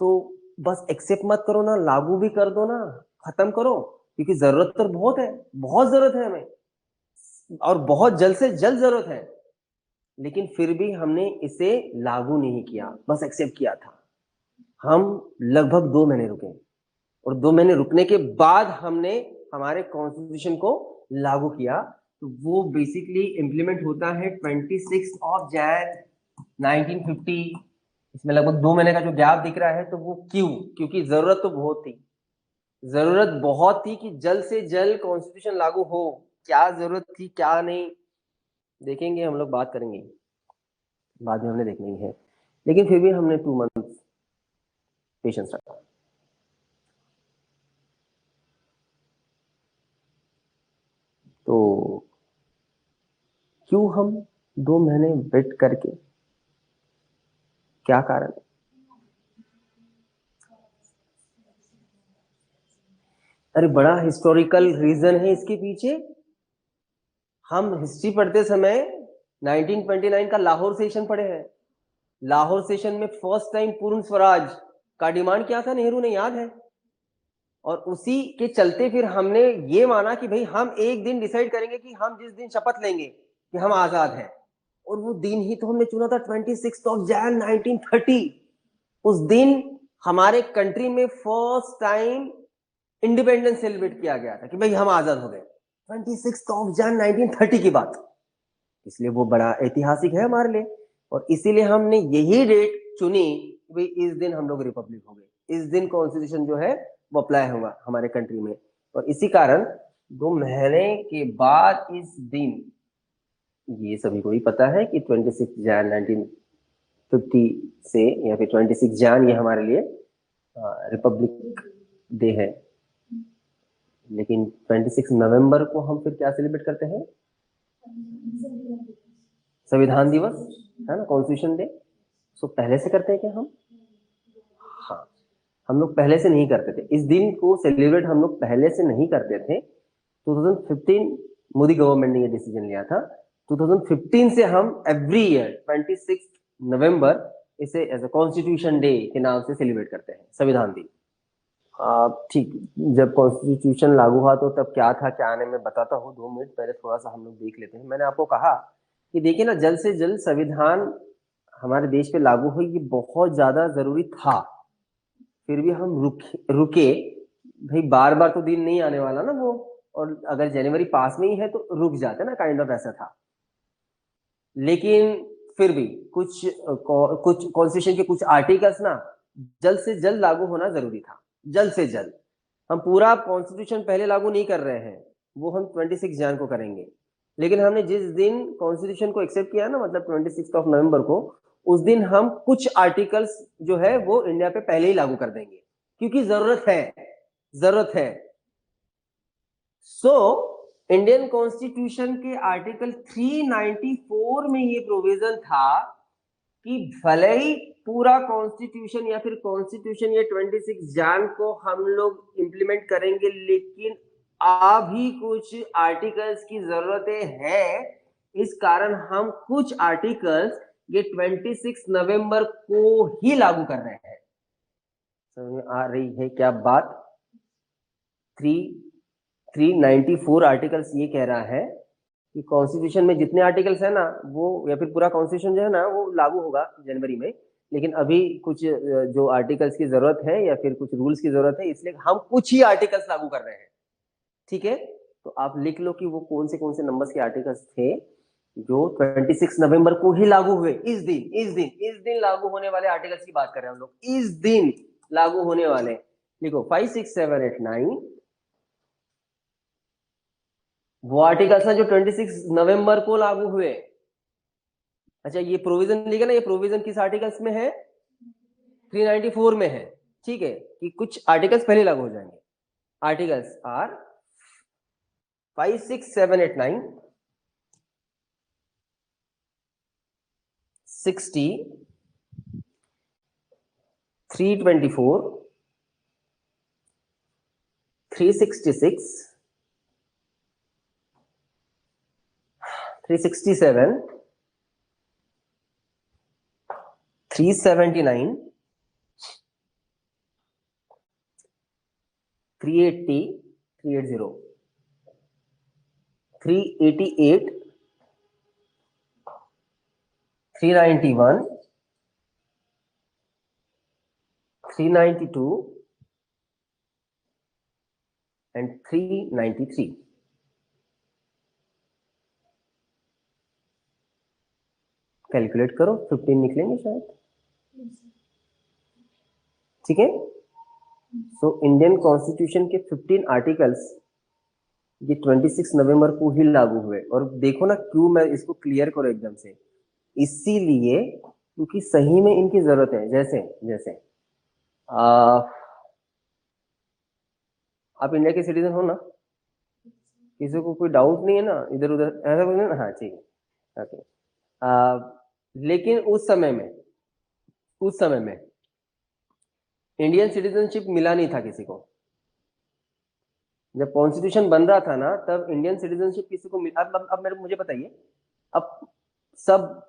Speaker 1: तो बस एक्सेप्ट मत करो ना, लागू भी कर दो ना, खत्म करो, क्योंकि जरूरत तो बहुत है, बहुत जरूरत है हमें और बहुत जल्द से जल्द जरूरत है। लेकिन फिर भी हमने इसे लागू नहीं किया, बस एक्सेप्ट किया था। हम लगभग 2 महीने रुके और 2 महीने रुकने के बाद हमने हमारे कॉन्स्टिट्यूशन को लागू किया। तो वो बेसिकली इंप्लीमेंट होता है 26 जनवरी 1950। इसमें लगभग 2 महीने का जो गैप दिख रहा है तो वो क्यों, क्योंकि जरूरत तो बहुत थी, जरूरत बहुत थी कि जल्द से जल्द कॉन्स्टिट्यूशन लागू हो। क्या जरूरत थी क्या नहीं देखेंगे हम लोग, बात करेंगे बाद में, हमने देखना ही है। लेकिन फिर भी हमने 2 मंथ पेशेंस रखा। तो क्यों हम 2 महीने वेट करके, क्या कारण है? अरे बड़ा हिस्टोरिकल रीजन है इसके पीछे। हम हिस्ट्री पढ़ते समय 1929 का लाहौर सेशन पढ़े हैं। लाहौर सेशन में फर्स्ट टाइम पूर्ण स्वराज का डिमांड किया था नेहरू ने, याद है? और उसी के चलते फिर हमने ये माना कि भाई हम एक दिन डिसाइड करेंगे कि हम जिस दिन शपथ लेंगे कि हम आजाद हैं, और वो दिन ही तो हमने चुना था 26 जनवरी 1930। उस दिन हमारे कंट्री में फर्स्ट टाइम इंडिपेंडेंस सेलिब्रेट किया गया था कि भाई हम आजाद हो गए, 26 जनवरी 1930 की बात। इसलिए वो बड़ा ऐतिहासिक है हमारे लिए, और इसीलिए हमने यही डेट चुनी कि भाई इस दिन हम लोग रिपब्लिक हो गए, इस दिन कॉन्स्टिट्यूशन जो है वो अप्लाई होगा हमारे कंट्री में। और इसी कारण 2 महीने के बाद इस दिन, ये सभी को ही पता है कि 26 जनवरी 1950 से या फिर 26 जनवरी ये हमारे लिए रिपब्लिक डे है। लेकिन 26 नवंबर को हम फिर क्या सेलिब्रेट करते हैं? संविधान दिवस, है ना, कॉन्स्टिट्यूशन डे। सो पहले से करते हैं क्या हम? हाँ, हम लोग पहले से नहीं करते थे, इस दिन को सेलिब्रेट हम लोग पहले से नहीं करते थे। 2015 मोदी गवर्नमेंट ने ये डिसीजन लिया था। 2015 से हम एवरी ईयर 26 नवंबर इसे एज अ कॉन्स्टिट्यूशन डे के नाम से सेलिब्रेट करते हैं, संविधान दिन। ठीक, जब कॉन्स्टिट्यूशन लागू हुआ तो तब क्या था क्या नहीं, मैं बताता हूँ। 2 मिनट पहले थोड़ा सा हम लोग देख लेते हैं। मैंने आपको कहा कि देखिए ना, जल्द से जल्द संविधान हमारे देश पे लागू हुई, ये बहुत ज्यादा जरूरी था। फिर भी हम रुके भाई, बार बार तो दिन नहीं आने वाला ना वो, और अगर जनवरी पास में ही है तो रुक जाते ना, काइंड ऑफ ऐसा था। लेकिन फिर भी कुछ कॉन्स्टिट्यूशन के कुछ आर्टिकल्स ना जल्द से जल्द लागू होना जरूरी था, जल्द से जल्द। हम पूरा कॉन्स्टिट्यूशन पहले लागू नहीं कर रहे हैं, वो हम 26 जनवरी को करेंगे। लेकिन हमने जिस दिन कॉन्स्टिट्यूशन को एक्सेप्ट किया ना, मतलब 26 नवंबर को, उस दिन हम कुछ आर्टिकल्स जो है वो इंडिया पे पहले ही लागू कर देंगे, क्योंकि जरूरत है, जरूरत है। सो इंडियन कॉन्स्टिट्यूशन के आर्टिकल 394 में ये प्रोविजन था कि भले ही पूरा कॉन्स्टिट्यूशन या फिर कॉन्स्टिट्यूशन ये 26 जनवरी को हम लोग इंप्लीमेंट करेंगे, लेकिन अभी कुछ आर्टिकल्स की जरूरतें हैं। इस कारण हम कुछ आर्टिकल्स ये 26 नवंबर को ही लागू कर रहे हैं। समझ में आ रही है क्या बात? 394 आर्टिकल्स ये कह रहा है कि कॉन्स्टिट्यूशन में जितने आर्टिकल्स है ना वो, या फिर पूरा कॉन्स्टिट्यूशन जो है ना वो लागू होगा जनवरी में, लेकिन अभी कुछ जो आर्टिकल्स की जरूरत है या फिर कुछ रूल्स की जरूरत है, इसलिए हम कुछ ही आर्टिकल्स लागू कर रहे हैं। ठीक है, तो आप लिख लो कि वो कौन से नंबर्स के आर्टिकल्स थे जो 26 नवंबर को ही लागू हुए। इस दिन लागू होने वाले आर्टिकल्स की बात कर रहे हैं हम लोग, इस दिन लागू होने वाले। लिखो 5, 6, 7, 8, 9 वो आर्टिकल्स हैं जो 26 नवंबर को लागू हुए। अच्छा, ये प्रोविजन लिखा ना, ये प्रोविजन किस आर्टिकल्स में है? 394 में है। ठीक है, कि कुछ आर्टिकल्स पहले लागू हो जाएंगे। Articles are 5, 6, 7, 8, 9, 60, 324, 366, 367, 379, 380, 380, 388, 391, 392 and 393। कैलकुलेट करो, 15 निकलेंगे शायद। ठीक है, सो इंडियन कॉन्स्टिट्यूशन के 15 आर्टिकल्स ये 26 नवंबर को ही लागू हुए। और देखो ना क्यों मैं इसको क्लियर करो एकदम से, इसीलिए क्योंकि सही में इनकी जरूरत है। जैसे जैसे आप इंडिया के सिटीजन हो ना? किसी को कोई डाउट नहीं है ना इधर उधर ऐसा कुछ नहीं ना? हाँ ठीक है, ओके। लेकिन उस समय में इंडियन सिटीजनशिप मिला नहीं था किसी को। जब कॉन्स्टिट्यूशन बन रहा था ना, तब इंडियन सिटीजनशिप किसी को अब मुझे बताइए, अब सब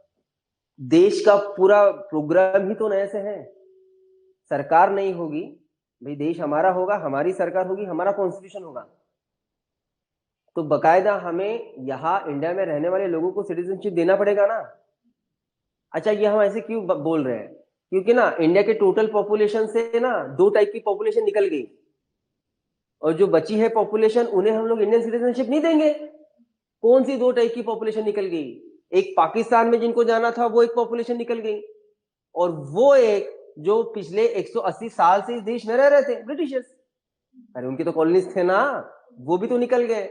Speaker 1: देश का पूरा प्रोग्राम ही तो नए से है। सरकार नहीं होगी भाई, देश हमारा होगा, हमारी सरकार होगी, हमारा कॉन्स्टिट्यूशन होगा, तो बकायदा हमें यहाँ इंडिया में रहने वाले लोगों को सिटीजनशिप देना पड़ेगा ना। अच्छा, ये हम ऐसे क्यों बोल रहे हैं? क्योंकि ना इंडिया के टोटल पॉपुलेशन से ना 2 टाइप की पॉपुलेशन निकल गई, और जो बची है पॉपुलेशन उन्हें हम लोग इंडियन सिटीजनशिप नहीं देंगे। कौन सी 2 टाइप की पॉपुलेशन निकल गई? एक पाकिस्तान में जिनको जाना था वो एक पॉपुलेशन निकल गई, और वो एक जो पिछले 180 साल से इस देश में रह रहे थे, ब्रिटिशर्स। अरे उनके तो कॉलोनीज थे ना, वो भी तो निकल गए।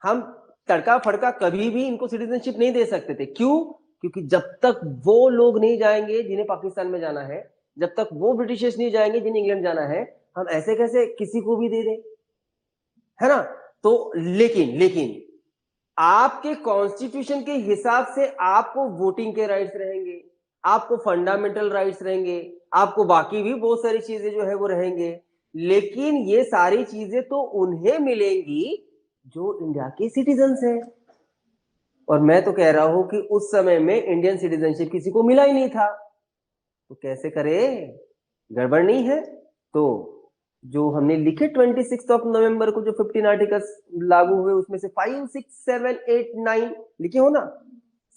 Speaker 1: हम तड़का फड़का कभी भी इनको सिटीजनशिप नहीं दे सकते थे। क्यों? क्योंकि जब तक वो लोग नहीं जाएंगे जिन्हें पाकिस्तान में जाना है, जब तक वो ब्रिटिशर्स नहीं जाएंगे जिन्हें इंग्लैंड जाना है, हम ऐसे कैसे किसी को भी दे दें, है ना? तो लेकिन आपके कॉन्स्टिट्यूशन के हिसाब से आपको वोटिंग के राइट्स रहेंगे, आपको फंडामेंटल राइट्स रहेंगे, आपको बाकी भी बहुत सारी चीजें जो है वो रहेंगे। लेकिन ये सारी चीजें तो उन्हें मिलेंगी जो इंडिया के सिटीजन्स हैं। और मैं तो कह रहा हूं कि उस समय में इंडियन सिटीजनशिप किसी को मिला ही नहीं था, तो कैसे करे? गड़बड़ नहीं है? तो जो हमने लिखे 26 ऑफ नवंबर को जो 15 आर्टिकल्स लागू हुए, उसमें से 5, 6, 7, 8, 9 लिखे हो ना,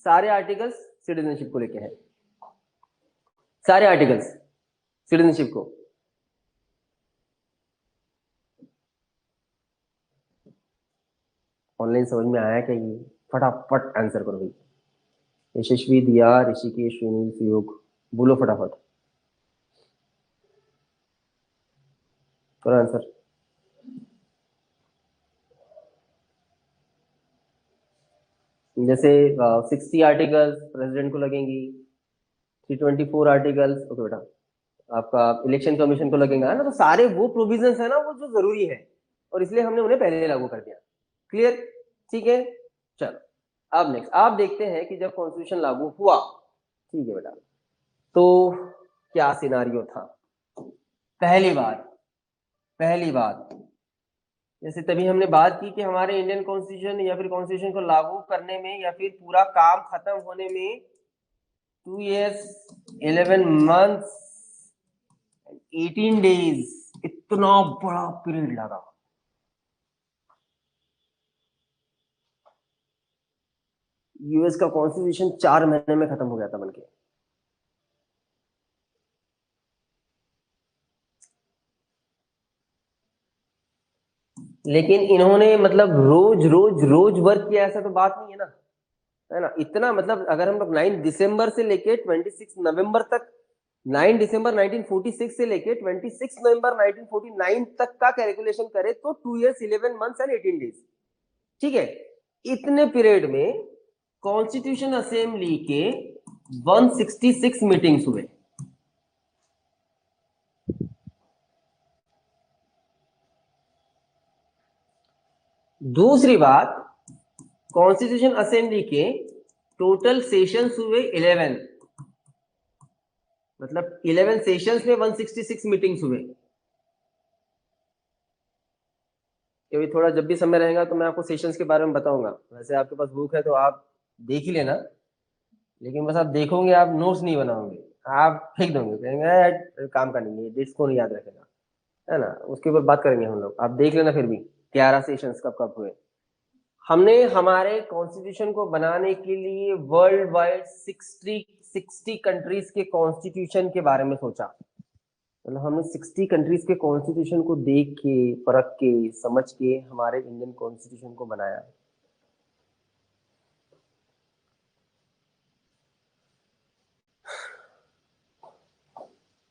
Speaker 1: सारे आर्टिकल्स सिटीजनशिप को लेके हैं, सारे आर्टिकल्स सिटीजनशिप को। ऑनलाइन समझ में आया क्या? ये फटाफट आंसर करो भाई। यशस्वी, दिया, ऋषिकेश, सुनील, सुयोग, बोलो फटाफट, करो आंसर। जैसे 60 आर्टिकल्स प्रेसिडेंट को लगेंगी, 324 आर्टिकल्स ओके बेटा आपका इलेक्शन कमीशन को लगेगा, है ना? तो सारे वो प्रोविजंस है ना वो जो जरूरी है, और इसलिए हमने उन्हें पहले लागू कर दिया। क्लियर? ठीक है, चलो अब नेक्स्ट आप देखते हैं कि जब कॉन्स्टिट्यूशन लागू हुआ, ठीक है बेटा, तो क्या सिनारियो था? पहली बात जैसे तभी हमने बात की कि हमारे इंडियन कॉन्स्टिट्यूशन या फिर कॉन्स्टिट्यूशन को लागू करने में या फिर पूरा काम खत्म होने में 2 years 11 months 18 days, इतना बड़ा पीरियड लगा। यूएस का कॉन्स्टिट्यूशन 4 महीने में खत्म हो गया था बनके। लेकिन इन्होंने मतलब रोज रोज रोज वर्क किया, ऐसा तो बात नहीं है ना, है ना। इतना मतलब अगर हम लोग 9 दिसंबर से लेके 26 नवंबर तक, 9 दिसंबर 1946 से लेके 26 नवंबर 1949 तक का कैलकुलेशन करें तो 2 years 11 months एंड 18 days, ठीक है। इतने पीरियड में कॉन्स्टिट्यूशन असेंबली के 166 मीटिंग्स हुए। दूसरी बात, कॉन्स्टिट्यूशन असेंबली के टोटल सेशंस हुए 11, मतलब 11 सेशंस में 166 मीटिंग्स हुए। क्योंकि थोड़ा जब भी समय रहेगा तो मैं आपको सेशंस के बारे में बताऊंगा। वैसे आपके पास बुक है तो आप देख ही लेना, लेकिन बस आप देखोगे, आप नोट्स नहीं बनाओगे, आप फेंक दोगे, कहेंगे "यार, काम का नहीं है, डेट्स को नहीं याद रखेगा", है ना। उसके ऊपर बात करेंगे हम लोग, आप देख लेना। फिर भी 11 सेशंस कब कब हुए। हमने हमारे कॉन्स्टिट्यूशन को बनाने के लिए वर्ल्ड वाइड 60 कंट्रीज के कॉन्स्टिट्यूशन के बारे में सोचा। मतलब हमने 60 कंट्रीज के कॉन्स्टिट्यूशन को देख के, परख के, समझ के हमारे इंडियन कॉन्स्टिट्यूशन को बनाया।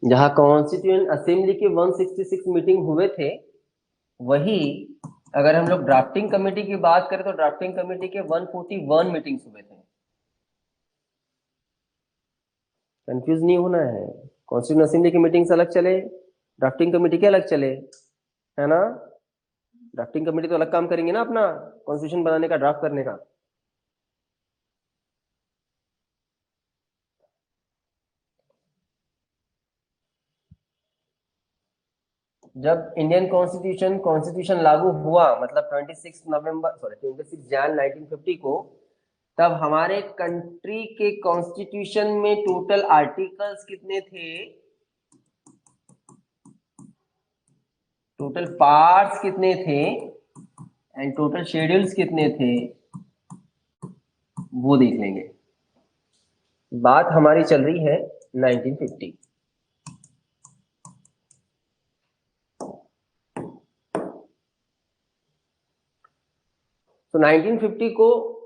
Speaker 1: जहां कॉन्स्टिट्यूएंट असेंबली के 166 मीटिंग हुए थे, वही अगर हम लोग ड्राफ्टिंग कमेटी की बात करें तो ड्राफ्टिंग कमेटी के 141 मीटिंग्स हुए थे। कंफ्यूज नहीं होना है, कॉन्स्टिट्यूएंट असेंबली की मीटिंग्स अलग चले, ड्राफ्टिंग कमेटी के अलग चले, है ना। ड्राफ्टिंग कमेटी तो अलग काम करेंगे ना अपना, कॉन्स्टिट्यूशन बनाने का, ड्राफ्ट करने का। जब इंडियन कॉन्स्टिट्यूशन कॉन्स्टिट्यूशन लागू हुआ, मतलब 26 जैन 1950 को, तब हमारे कंट्री के कॉन्स्टिट्यूशन में टोटल आर्टिकल्स कितने थे, टोटल पार्ट्स कितने थे एंड टोटल शेड्यूल्स कितने थे, वो देख लेंगे। बात हमारी चल रही है 1950। तो 1950 को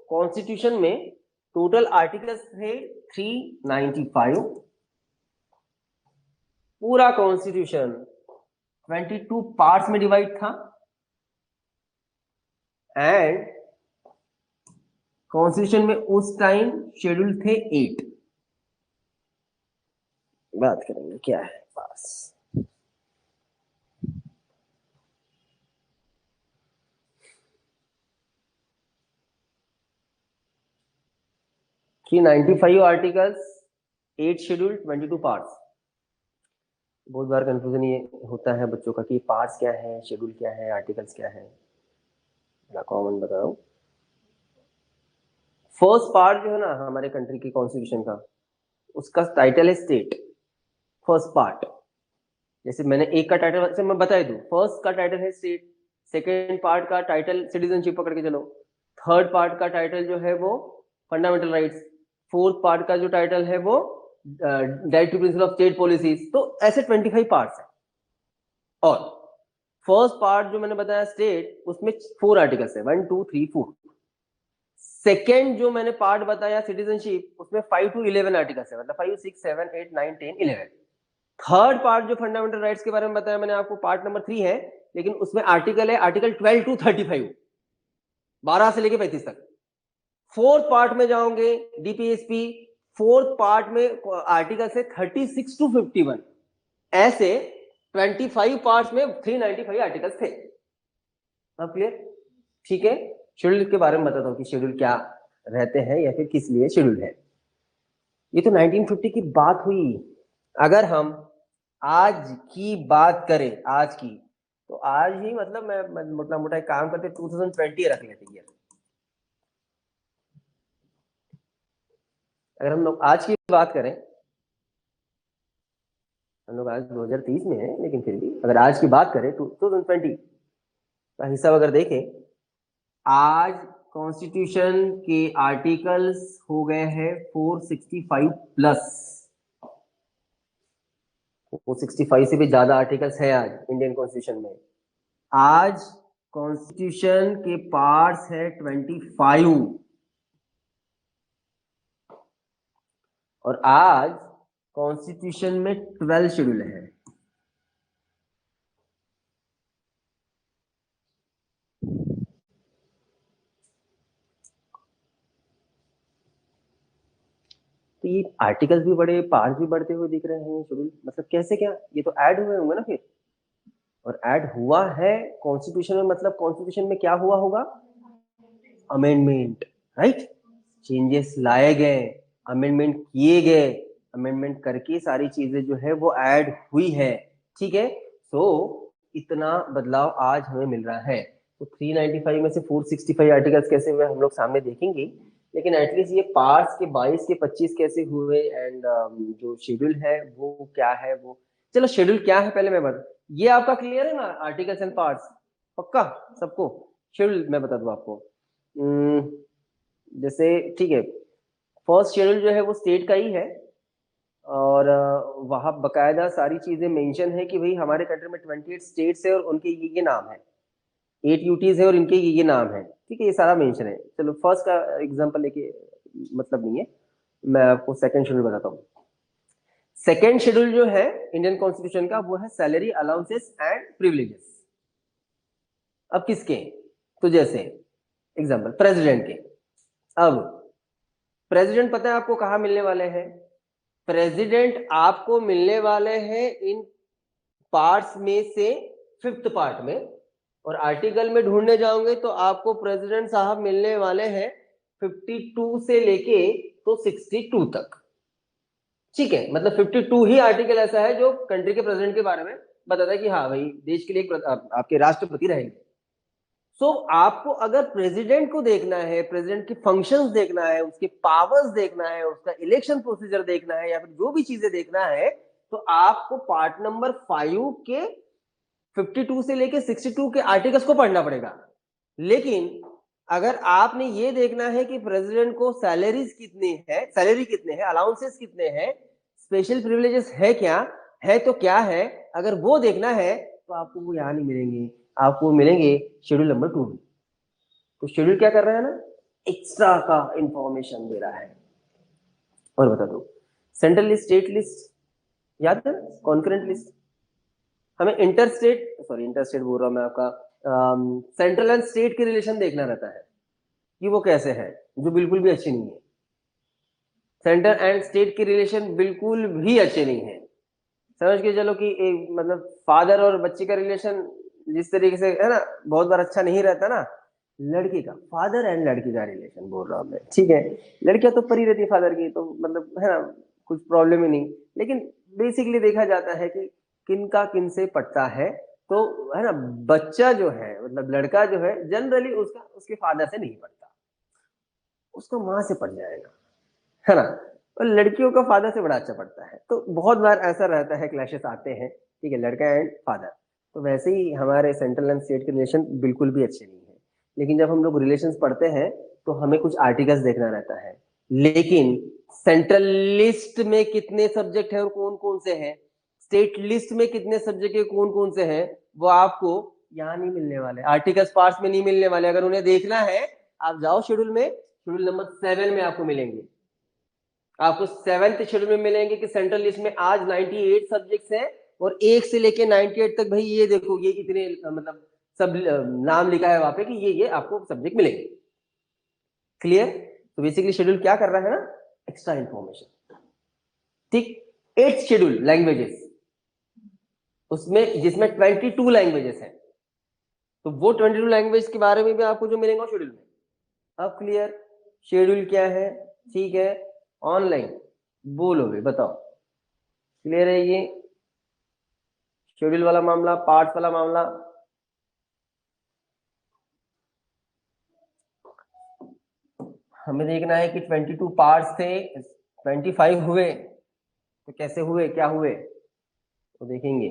Speaker 1: कॉन्स्टिट्यूशन में टोटल आर्टिकल्स थे 395। पूरा कॉन्स्टिट्यूशन 22 पार्ट्स में डिवाइड था एंड कॉन्स्टिट्यूशन में उस टाइम शेड्यूल थे 8। बात करेंगे क्या है पास कि 95 आर्टिकल्स, 8 शेड्यूल, 22 पार्ट्स। बहुत बार कंफ्यूजन ये होता है बच्चों का कि पार्ट्स क्या है, शेड्यूल क्या है, आर्टिकल्स क्या है। मैं कॉमन बता रहा हूँ। फर्स्ट पार्ट जो है ना हमारे कंट्री की कॉन्स्टिट्यूशन का, उसका टाइटल है स्टेट। फर्स्ट पार्ट, जैसे मैंने एक का टाइटल से मैं बता दूं, फर्स्ट का टाइटल है स्टेट, सेकेंड पार्ट का टाइटल सिटीजनशिप पकड़ के चलो, थर्ड पार्ट का टाइटल जो है वो फंडामेंटल राइट्स, फोर्थ पार्ट का जो टाइटल है वो directive principle of state policies. तो ऐसे 25 पार्ट्स है। और फर्स्ट पार्ट जो मैंने बताया स्टेट, उसमें 4 आर्टिकल्स है, 1 2 3 4। सेकेंड जो मैंने पार्ट बताया सिटीजनशिप, उसमें 5 to 11 आर्टिकल्स है, मतलब 5 6 7 8 9 10 11। थर्ड पार्ट जो फंडामेंटल राइट्स के बारे में बताया मैंने आपको, पार्ट नंबर 3 है, लेकिन उसमें आर्टिकल है आर्टिकल 12 to 35, 12 से लेके 35 तक। फोर्थ पार्ट में जाओगे डीपीएसपी, फोर्थ पार्ट में आर्टिकल से 36 to 51। ऐसे 25 पार्ट्स में 395 आर्टिकल्स थे। अब क्लियर, ठीक है। शेड्यूल के बारे में बताता हूँ कि शेड्यूल क्या रहते हैं या फिर किस लिए शेड्यूल है। ये तो 1950 की बात हुई। अगर हम आज की बात करें, आज की, तो आज ही मतलब मैं मोटा मोटा काम करते 2020 रख लेते हैं। अगर हम लोग आज की बात करें, हम लोग आज 2030 में है, लेकिन फिर भी अगर आज की बात करें 2020 का हिसाब अगर देखें, आज कॉन्स्टिट्यूशन के आर्टिकल्स हो गए हैं 465 प्लस। 465 से भी ज्यादा आर्टिकल्स है आज इंडियन कॉन्स्टिट्यूशन में। आज कॉन्स्टिट्यूशन के पार्ट्स है 25 और आज कॉन्स्टिट्यूशन में 12 शेड्यूल है। तो ये आर्टिकल्स भी बड़े, पार्ट्स भी बढ़ते हुए दिख रहे हैं शेड्यूल, मतलब कैसे, क्या ये तो ऐड हुए होंगे ना फिर, और ऐड हुआ है कॉन्स्टिट्यूशन में, मतलब कॉन्स्टिट्यूशन में क्या हुआ होगा, अमेंडमेंट, राइट, चेंजेस लाए गए, अमेंडमेंट किए गए, अमेंडमेंट करके सारी चीजें जो है वो ऐड हुई है, ठीक है। तो इतना बदलाव आज हमें मिल रहा है। तो 395 में से 465 आर्टिकल्स कैसे हुए हम लोग सामने देखेंगे, लेकिन एटलीस्ट ये पार्ट्स के 22 के 25 कैसे हुए एंड जो शेड्यूल है वो क्या है, वो चलो शेड्यूल क्या है पहले मैं बता, ये आपका क्लियर है ना, आर्टिकल्स एंड पार्ट्स पक्का सबको। शेड्यूल मैं बता दूं आपको, जैसे ठीक है, फर्स्ट शेड्यूल जो है वो स्टेट का ही है और वहां बकायदा सारी चीजें मेंशन है कि भाई हमारे कंट्री में 28 स्टेट्स है और उनके ये नाम है, 8 यूटीज है और इनके ये नाम है, ठीक है, ये सारा मेंशन है। चलो फर्स्ट का एग्जांपल लेके मतलब नहीं है, मैं आपको सेकंड शेड्यूल बताता हूँ। सेकंड शेड्यूल जो है इंडियन कॉन्स्टिट्यूशन का वो है सैलरी अलाउंसेस एंड प्रिविलेजेस। अब किसके, तो जैसे एग्जांपल प्रेसिडेंट के। अब प्रेसिडेंट पता है आपको कहाँ मिलने वाले हैं, प्रेसिडेंट आपको मिलने वाले हैं इन पार्ट्स में से 5th पार्ट में, और आर्टिकल में ढूंढने जाओगे तो आपको प्रेसिडेंट साहब मिलने वाले हैं 52 से लेके तो 62 तक, ठीक है। मतलब 52 ही आर्टिकल ऐसा है जो कंट्री के प्रेसिडेंट के बारे में बताता है कि हाँ भाई देश के लिए एक आपके राष्ट्रपति रहेंगे। सो आपको अगर प्रेसिडेंट को देखना है, प्रेसिडेंट के फंक्शंस देखना है, उसके पावर्स देखना है, उसका इलेक्शन प्रोसीजर देखना है, या फिर जो भी चीजें देखना है, तो आपको पार्ट नंबर 5 के 52 से लेके 62 के आर्टिकल्स को पढ़ना पड़ेगा। लेकिन अगर आपने ये देखना है कि प्रेसिडेंट को सैलरीज कितनी है, सैलरी कितने हैं, अलाउंसेस कितने हैं, स्पेशल प्रिविलेजेस है क्या है, तो क्या है, अगर वो देखना है तो आपको वो यहां नहीं मिलेंगे, आपको मिलेंगे शेड्यूल नंबर 2 में। तो शेड्यूल क्या कर रहा है ना, एक्स्ट्रा का इंफॉर्मेशन दे रहा है। और बता दो, सेंट्रल लिस्ट, स्टेट लिस्ट याद है, कॉन्करेंट लिस्ट, हमें inter state, sorry inter state बोल रहा हूं मैं, आपका सेंट्रल एंड स्टेट के रिलेशन देखना रहता है कि वो कैसे है, जो बिल्कुल भी अच्छी नहीं है। सेंटर एंड स्टेट के रिलेशन बिल्कुल भी अच्छे नहीं है। समझ के चलो कि एक मतलब फादर और बच्चे का रिलेशन जिस तरीके से है ना, बहुत बार अच्छा नहीं रहता ना, लड़की का, फादर एंड लड़की का रिलेशन बोल रहा हूं मैं, ठीक है। लड़कियां तो परी रहती है फादर की, तो मतलब है ना, कुछ प्रॉब्लम ही नहीं, लेकिन बेसिकली देखा जाता है कि किन का किन से पटता है, तो है ना, बच्चा जो है मतलब लड़का जो है जनरली उसका उसके फादर से नहीं पटता, उसको माँ से पट जाएगा, है ना। और लड़कियों का फादर से बड़ा अच्छा पड़ता है, तो बहुत बार ऐसा रहता है, क्लैशेस आते हैं, ठीक है, लड़का एंड फादर। तो वैसे ही हमारे सेंट्रल एंड स्टेट के रिलेशन बिल्कुल भी अच्छे नहीं है। लेकिन जब हम लोग रिलेशंस पढ़ते हैं तो हमें कुछ आर्टिकल्स देखना रहता है, लेकिन सेंट्रल लिस्ट में कितने सब्जेक्ट है और कौन कौन से हैं, स्टेट लिस्ट में कितने सब्जेक्ट है कौन कौन से हैं, वो आपको यहाँ नहीं मिलने वाले, आर्टिकल्स पार्ट्स में नहीं मिलने वाले। अगर उन्हें देखना है आप जाओ शेड्यूल में, शेड्यूल नंबर 7 में आपको मिलेंगे, आपको 7th शेड्यूल में मिलेंगे कि सेंट्रल लिस्ट में आज 98 सब्जेक्ट्स हैं और 1 से लेके 98 तक, भाई ये देखो ये इतने मतलब सब नाम लिखा है वहां पे कि ये आपको सब्जेक्ट मिलेंगे। क्लियर। तो बेसिकली शेड्यूल क्या कर रहा है ना, एक्स्ट्रा इंफॉर्मेशन, ठीक। 8th शेड्यूल लैंग्वेजेस, उसमें जिसमें 22 लैंग्वेजेस हैं, तो वो 22 लैंग्वेज के बारे में भी आपको जो मिलेंगे शेड्यूल में। अब क्लियर, शेड्यूल क्या है, ठीक है, ऑनलाइन बोलोगे बताओ, क्लियर है ये शेड्यूल वाला मामला, पार्ट्स वाला मामला। हमें देखना है कि 22 पार्ट्स थे, 25 हुए, तो कैसे हुए, क्या हुए, तो देखेंगे,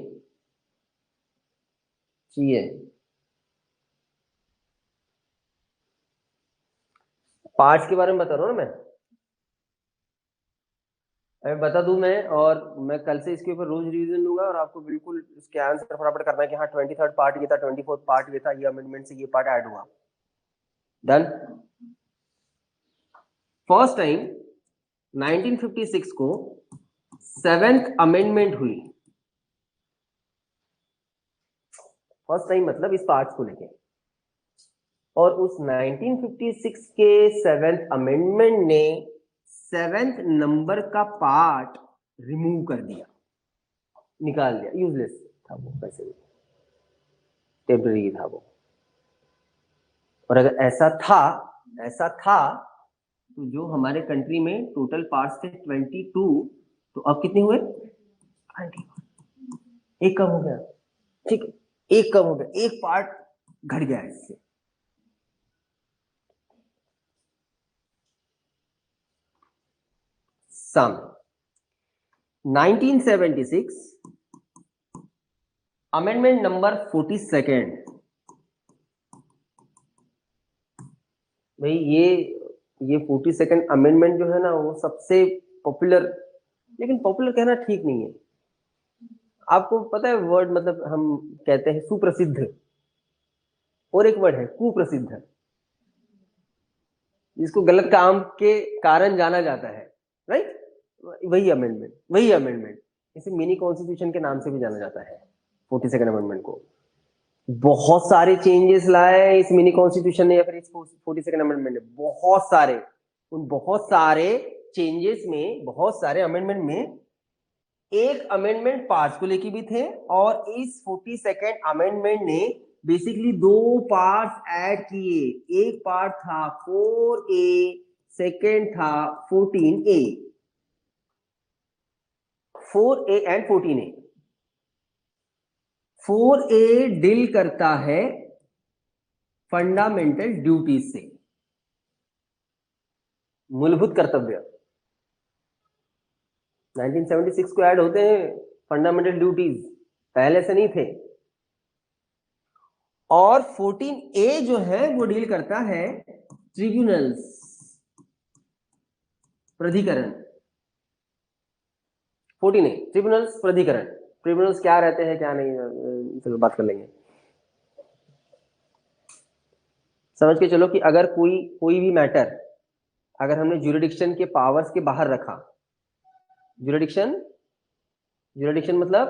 Speaker 1: चाहिए पार्ट्स के बारे में बता रहा हूँ ना मैं। मैं बता दूं मैं, और मैं कल से इसके ऊपर रोज रिवीजन लूंगा और आपको बिल्कुल इसके आंसर फटाफट करना है कि हाँ 23rd पार्ट ये था, 24th पार्ट ये था, ये अमेंडमेंट से ये पार्ट ऐड हुआ। डन। फर्स्ट टाइम 1956 को 7th अमेंडमेंट हुई। फर्स्ट टाइम मतलब इस पार्ट को लेके, और उस 1956 के 7th अमेंडमेंट ने 7th नंबर का पार्ट रिमूव कर दिया, निकाल दिया, यूजलेस था वो, वैसे भी टेम्पररी था वो। और अगर ऐसा था तो जो हमारे कंट्री में टोटल पार्ट्स थे 22, तो अब कितने हुए? 20। एक कम हो गया, ठीक है, एक कम हो गया, एक पार्ट घट गया इससे। सामने 1976 अमेंडमेंट नंबर 42। भाई ये 42nd अमेंडमेंट जो है ना, वो सबसे पॉपुलर, लेकिन पॉपुलर कहना ठीक नहीं है। आपको पता है वर्ड, मतलब हम कहते हैं सुप्रसिद्ध, और एक वर्ड है कुप्रसिद्ध, जिसको गलत काम के कारण जाना जाता है, राइट? वही अमेंडमेंट इसे मिनी कॉन्स्टिट्यूशन के नाम से भी जाना जाता है। 42nd अमेंडमेंट को बहुत सारे चेंजेस लाए इस मिनी कॉन्स्टिट्यूशन ने, या फिर इस 42nd अमेंडमेंट ने, बहुत सारे। उन बहुत सारे चेंजेस में, बहुत सारे अमेंडमेंट में एक अमेंडमेंट पार्ट्स को लेके भी थे, और इस 42nd अमेंडमेंट ने बेसिकली दो पार्ट्स ऐड किए। एक पार्ट था 4A, सेकेंड था 14A। 4A and 14A। 4A deal करता है फंडामेंटल ड्यूटीज से, मूलभूत कर्तव्य। 1976 को ऐड होते हैं फंडामेंटल ड्यूटीज, पहले से नहीं थे। और 14A जो है वो डील करता है ट्रिब्यूनल्स, प्राधिकरण। 14A ट्रिब्यूनल्स, प्राधिकरण। ट्रिब्यूनल्स क्या रहते हैं क्या नहीं, चलो बात कर लेंगे। समझ के चलो कि अगर कोई भी मैटर अगर हमने ज्यूरिडिक्शन के पावर्स के बाहर रखा, ज्यूरिडिक्शन मतलब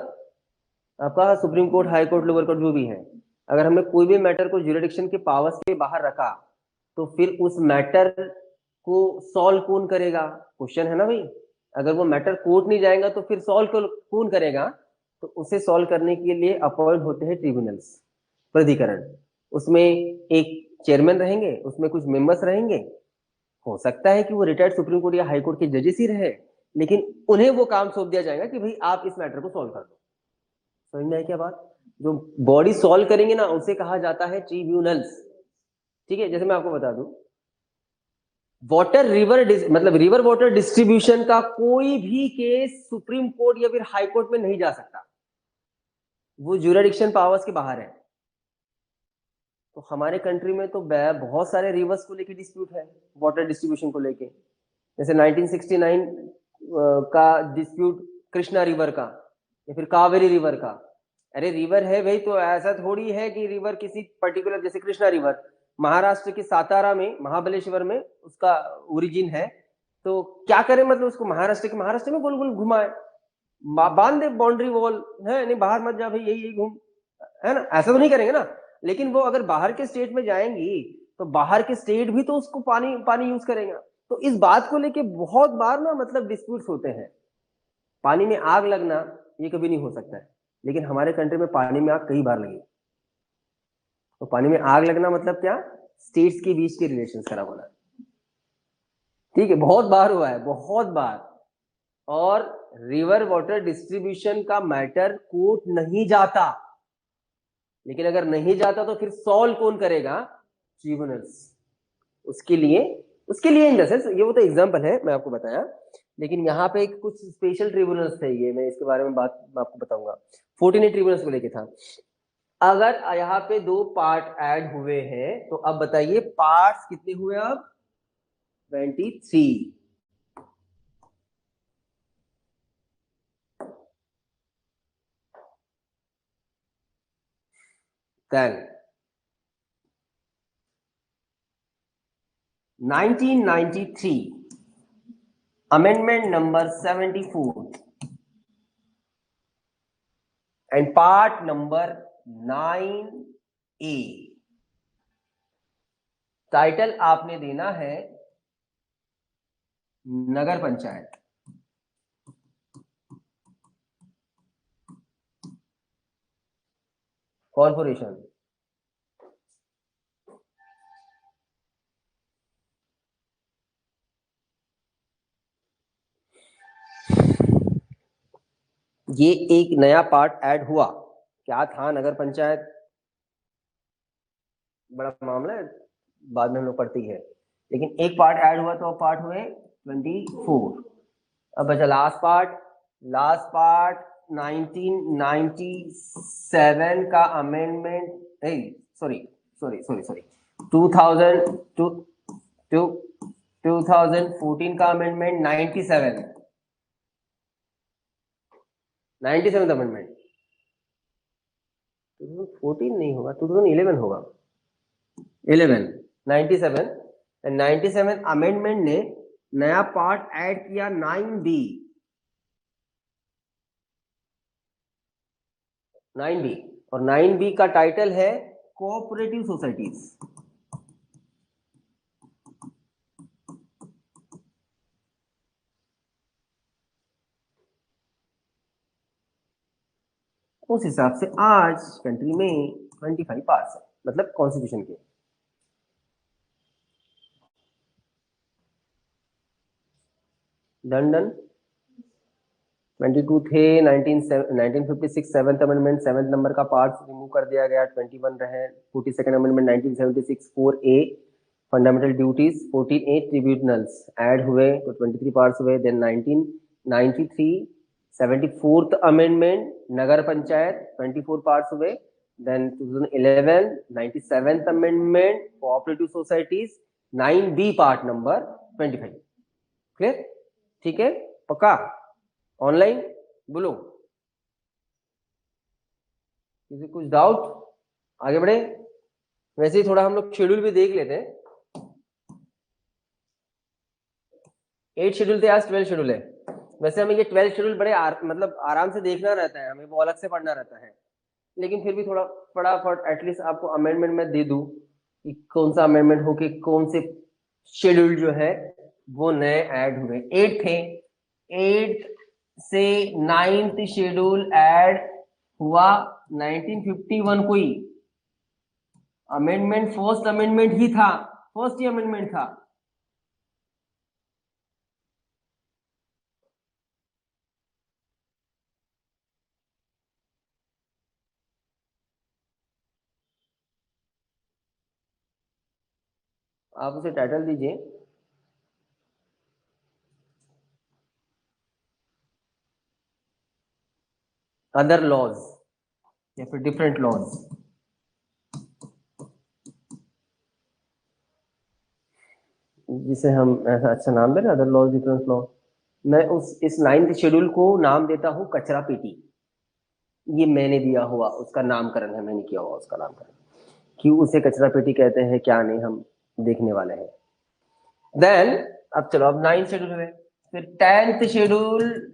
Speaker 1: आपका supreme court, high court, lower court जो भी है, अगर हमने कोई भी मैटर को ज्यूरिडिक्शन के पावर्स के बाहर रखा, तो फिर उस मैटर को सॉल्व कौन करेगा? क्वेश्चन है ना भाई। अगर वो मैटर कोर्ट नहीं जाएगा तो फिर सॉल्व कौन करेगा? तो उसे सॉल्व करने के लिए अपॉइंट होते हैं ट्रिब्यूनल्स, प्राधिकरण। उसमें एक चेयरमैन रहेंगे, उसमें कुछ मेंबर्स रहेंगे। हो सकता है कि वो रिटायर्ड सुप्रीम कोर्ट या हाई कोर्ट के जजेस ही रहे, लेकिन उन्हें वो काम सौंप दिया जाएगा कि भाई आप इस मैटर को सॉल्व कर दो। समझ में आई क्या बात? जो बॉडी सॉल्व करेंगे ना, उसे कहा जाता है ट्रिब्यूनल्स। ठीक है, जैसे मैं आपको बता दूं, वाटर रिवर मतलब रिवर वाटर डिस्ट्रीब्यूशन का कोई भी केस सुप्रीम कोर्ट या फिर हाई कोर्ट में नहीं जा सकता, वो ज्यूरिडिक्शन पावर्स के बाहर है। तो हमारे कंट्री में तो बहुत सारे रिवर्स को लेके डिस्प्यूट है, वाटर डिस्ट्रीब्यूशन को लेके। जैसे 1969 का डिस्प्यूट कृष्णा रिवर का या फिर कावेरी रिवर का। अरे रिवर है भाई, तो ऐसा थोड़ी है कि रिवर किसी पर्टिकुलर, जैसे कृष्णा रिवर महाराष्ट्र के सातारा में, महाबलेश्वर में उसका ओरिजिन है, तो क्या करें, मतलब उसको महाराष्ट्र में गोल गोल घुमाए, बांध दे बाउंड्री वॉल, है नहीं, बाहर मत जा भाई, यही घूम, है ना? ऐसा तो नहीं करेंगे ना। लेकिन वो अगर बाहर के स्टेट में जाएंगी तो बाहर के स्टेट भी तो उसको पानी पानी यूज करेगा। तो इस बात को लेके बहुत बार ना, मतलब डिस्प्यूट्स होते हैं। पानी में आग लगना ये कभी नहीं हो सकता है, लेकिन हमारे कंट्री में पानी में आग कई बार लगी। तो पानी में आग लगना मतलब क्या? स्टेट्स के बीच के रिलेशन खराब होना। ठीक है, बहुत बार हुआ है, बहुत बार। और रिवर वाटर डिस्ट्रीब्यूशन का मैटर कोर्ट नहीं जाता, लेकिन अगर नहीं जाता तो फिर सॉल्व कौन करेगा? ट्रिब्यूनल्स। उसके लिए इन द सेंस, ये वो तो एग्जांपल है, मैं आपको बताया, लेकिन यहाँ पे कुछ स्पेशल ट्रिब्यूनल्स थे, ये मैं इसके बारे में बात मैं आपको बताऊंगा। 14 ट्रिब्यूनल्स को लेके था। अगर यहाँ पे दो पार्ट ऐड हुए हैं, तो अब बताइए पार्ट्स कितने हुए? अब 23। Then 1993 amendment number 74 and part number 9A, title आपने देना है नगर पंचायत। कॉर्पोरेशन। ये एक नया पार्ट ऐड हुआ, क्या था? नगर पंचायत बड़ा मामला है, बाद में हम लोग पढ़ते ही है, लेकिन एक पार्ट ऐड हुआ तो पार्ट हुए 24। अब बचा लास्ट पार्ट 1997 का अमेंडमेंट, सॉरी 2014 का अमेंडमेंट 97th अमेंडमेंट। 2014 नहीं होगा, 2011 होगा। 97 अमेंडमेंट ने नया पार्ट ऐड किया 9B और 9B का टाइटल है कोऑपरेटिव सोसाइटीज। उस हिसाब से आज कंट्री में 25 पार्ट्स है, मतलब कॉन्स्टिट्यूशन के। डन 22 थे। 1956 7th अमेंडमेंट 7th नंबर का पार्ट रिमूव कर दिया गया, 21 रहे। 42nd amendment 1976 4A fundamental duties, 14A tribunals add हुए तो 23 पार्ट्स हुए। देन 1993 74th अमेंडमेंट नगर पंचायत 24 पार्ट्स हुए। Then 2011 97th amendment cooperative societies 9B part number 25। Clear? ठीक है, पक्का? ऑनलाइन बोलो, किसी कुछ डाउट? आगे बढ़े। वैसे ही थोड़ा हम लोग शेड्यूल भी देख लेते हैं। 8 शेड्यूल थे, आज 12 शेड्यूल है। वैसे हमें ये 12 शेड्यूल बड़े मतलब आराम से देखना रहता है, हमें वो अलग से पढ़ना रहता है, लेकिन फिर भी थोड़ा फटाफट एटलीस्ट आपको अमेंडमेंट में दे दूं कि कौन सा अमेंडमेंट हो के कौन से शेड्यूल जो है वो नए ऐड हुए। 8 थे, 8 से 9th शेड्यूल ऐड हुआ 1951 को ही। अमेंडमेंट फर्स्ट अमेंडमेंट ही था, फर्स्ट ही अमेंडमेंट था। आप उसे टाइटल दीजिए अदर लॉज या फिर डिफरेंट लॉज। जिसे हम ऐसा अच्छा नाम दे रहे, अदर लॉज डिफरेंट लॉ। मैं इस 9th शेड्यूल को नाम देता हूं कचरा पेटी। ये मैंने दिया हुआ उसका नामकरण है, मैंने किया हुआ उसका नामकरण। क्यों उसे कचरा पेटी कहते हैं क्या नहीं, हम देखने वाले हैं। देन अब चलो, अब 9th शेड्यूल हुए, फिर 10th schedule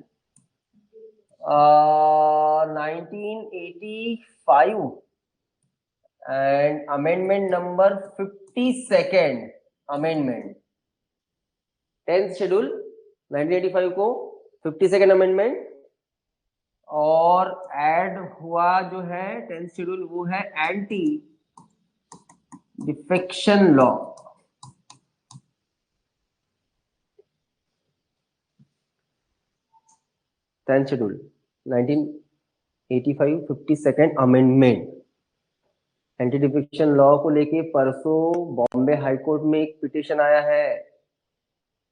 Speaker 1: 1985 and amendment number 52nd amendment. 10th schedule 1985 को 52nd अमेंडमेंट, और ऐड हुआ जो है 10th शेड्यूल वो है anti defection law. Tenth schedule 1985 52nd amendment. Anti defection law को लेके परसों बॉम्बे हाई कोर्ट में एक पिटीशन आया है,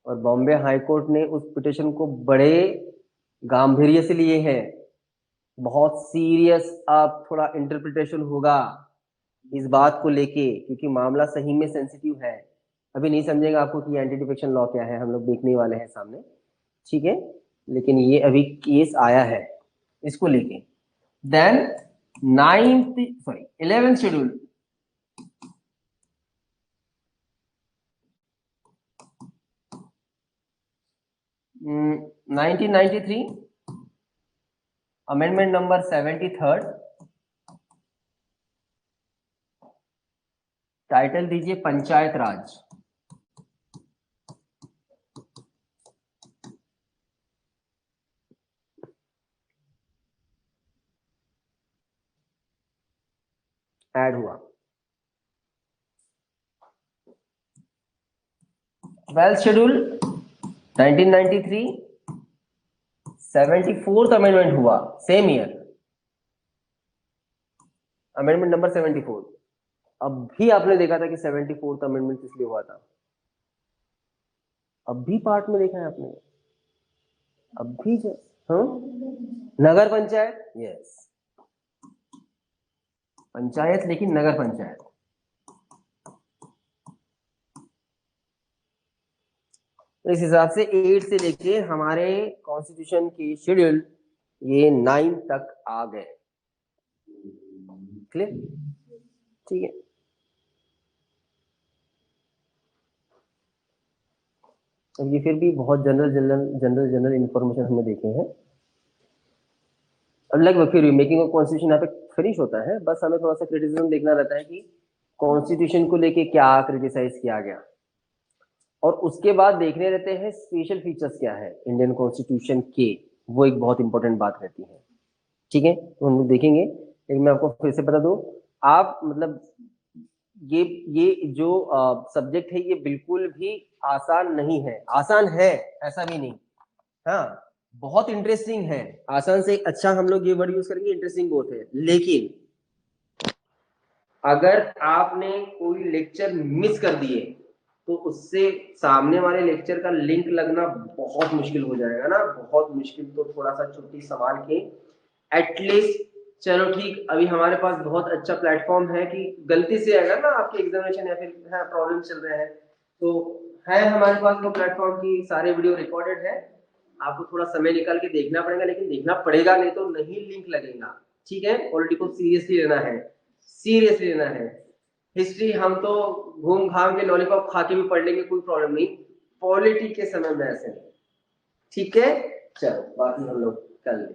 Speaker 1: और बॉम्बे हाई कोर्ट ने उस पिटीशन को बड़े गांभीर्य से लिए हैं। बहुत सीरियस अब थोड़ा इंटरप्रिटेशन होगा इस बात को लेके, क्योंकि मामला सही में सेंसिटिव है। अभी नहीं समझेगा आपको कि एंटी डिफेक्शन लॉ क्या है, हम लोग देखने वाले हैं सामने, ठीक है? लेकिन ये अभी केस आया है इसको लेके। Then 11th schedule, Hmm, 1993 amendment number 73rd, title दीजिए पंचायत राज। ऐड हुआ। 12th शेड्यूल 1993, 74th अमेंडमेंट हुआ सेम ईयर, अमेंडमेंट नंबर 74। अब भी आपने देखा था कि 74th अमेंडमेंट किस लिए हुआ था, अब भी पार्ट में देखा है आपने, अब भी हाँ, नगर पंचायत, यस पंचायत, लेकिन नगर पंचायत। तो इस हिसाब से 8 से लेके हमारे कॉन्स्टिट्यूशन के शेड्यूल ये 9 तक आ गए। क्लियर? ठीक है। अब ये फिर भी बहुत जनरल इंफॉर्मेशन हमने देखे हैं। अब लगभग फिर मेकिंग ऑफ कॉन्स्टिट्यूशन यहाँ पे फिनिश होता है, बस हमें थोड़ा सा क्रिटिसिज्म देखना रहता है कि कॉन्स्टिट्यूशन को लेके क्या क्रिटिसाइज किया गया, और उसके बाद देखने रहते हैं स्पेशल फीचर्स क्या है इंडियन कॉन्स्टिट्यूशन के, वो एक बहुत इंपॉर्टेंट बात रहती है। ठीक है, तो हम लोग देखेंगे, लेकिन मैं आपको फिर से बता दूं, आप मतलब ये जो सब्जेक्ट है ये बिल्कुल भी आसान नहीं है, आसान है ऐसा भी नहीं, हाँ बहुत इंटरेस्टिंग है, आसान से अच्छा हम लोग ये वर्ड यूज करेंगे, इंटरेस्टिंग बहुत है, लेकिन अगर आपने कोई लेक्चर मिस कर दिए तो उससे सामने वाले लेक्चर का लिंक लगना बहुत मुश्किल हो जाएगा ना, बहुत मुश्किल। तो थोड़ा सा छुट्टी संभाल के एटलीस्ट, चलो ठीक, अभी हमारे पास बहुत अच्छा प्लेटफॉर्म है कि गलती से अगर ना आपके एग्जामिनेशन या फिर प्रॉब्लम चल रहे हैं तो है हमारे पास वो प्लेटफॉर्म की सारे वीडियो रिकॉर्डेड है, आपको थोड़ा समय निकाल के देखना पड़ेगा, लेकिन देखना पड़ेगा नहीं तो नहीं लिंक लगेगा। ठीक है, पॉलिटी को सीरियसली लेना है, सीरियसली लेना है। हिस्ट्री हम तो घूम घाम के लॉलीपॉप खा के भी पढ़ लेंगे, कोई प्रॉब्लम नहीं, पॉलिटी के समय में ऐसे नहीं। ठीक है, चलो बाकी हम लोग कल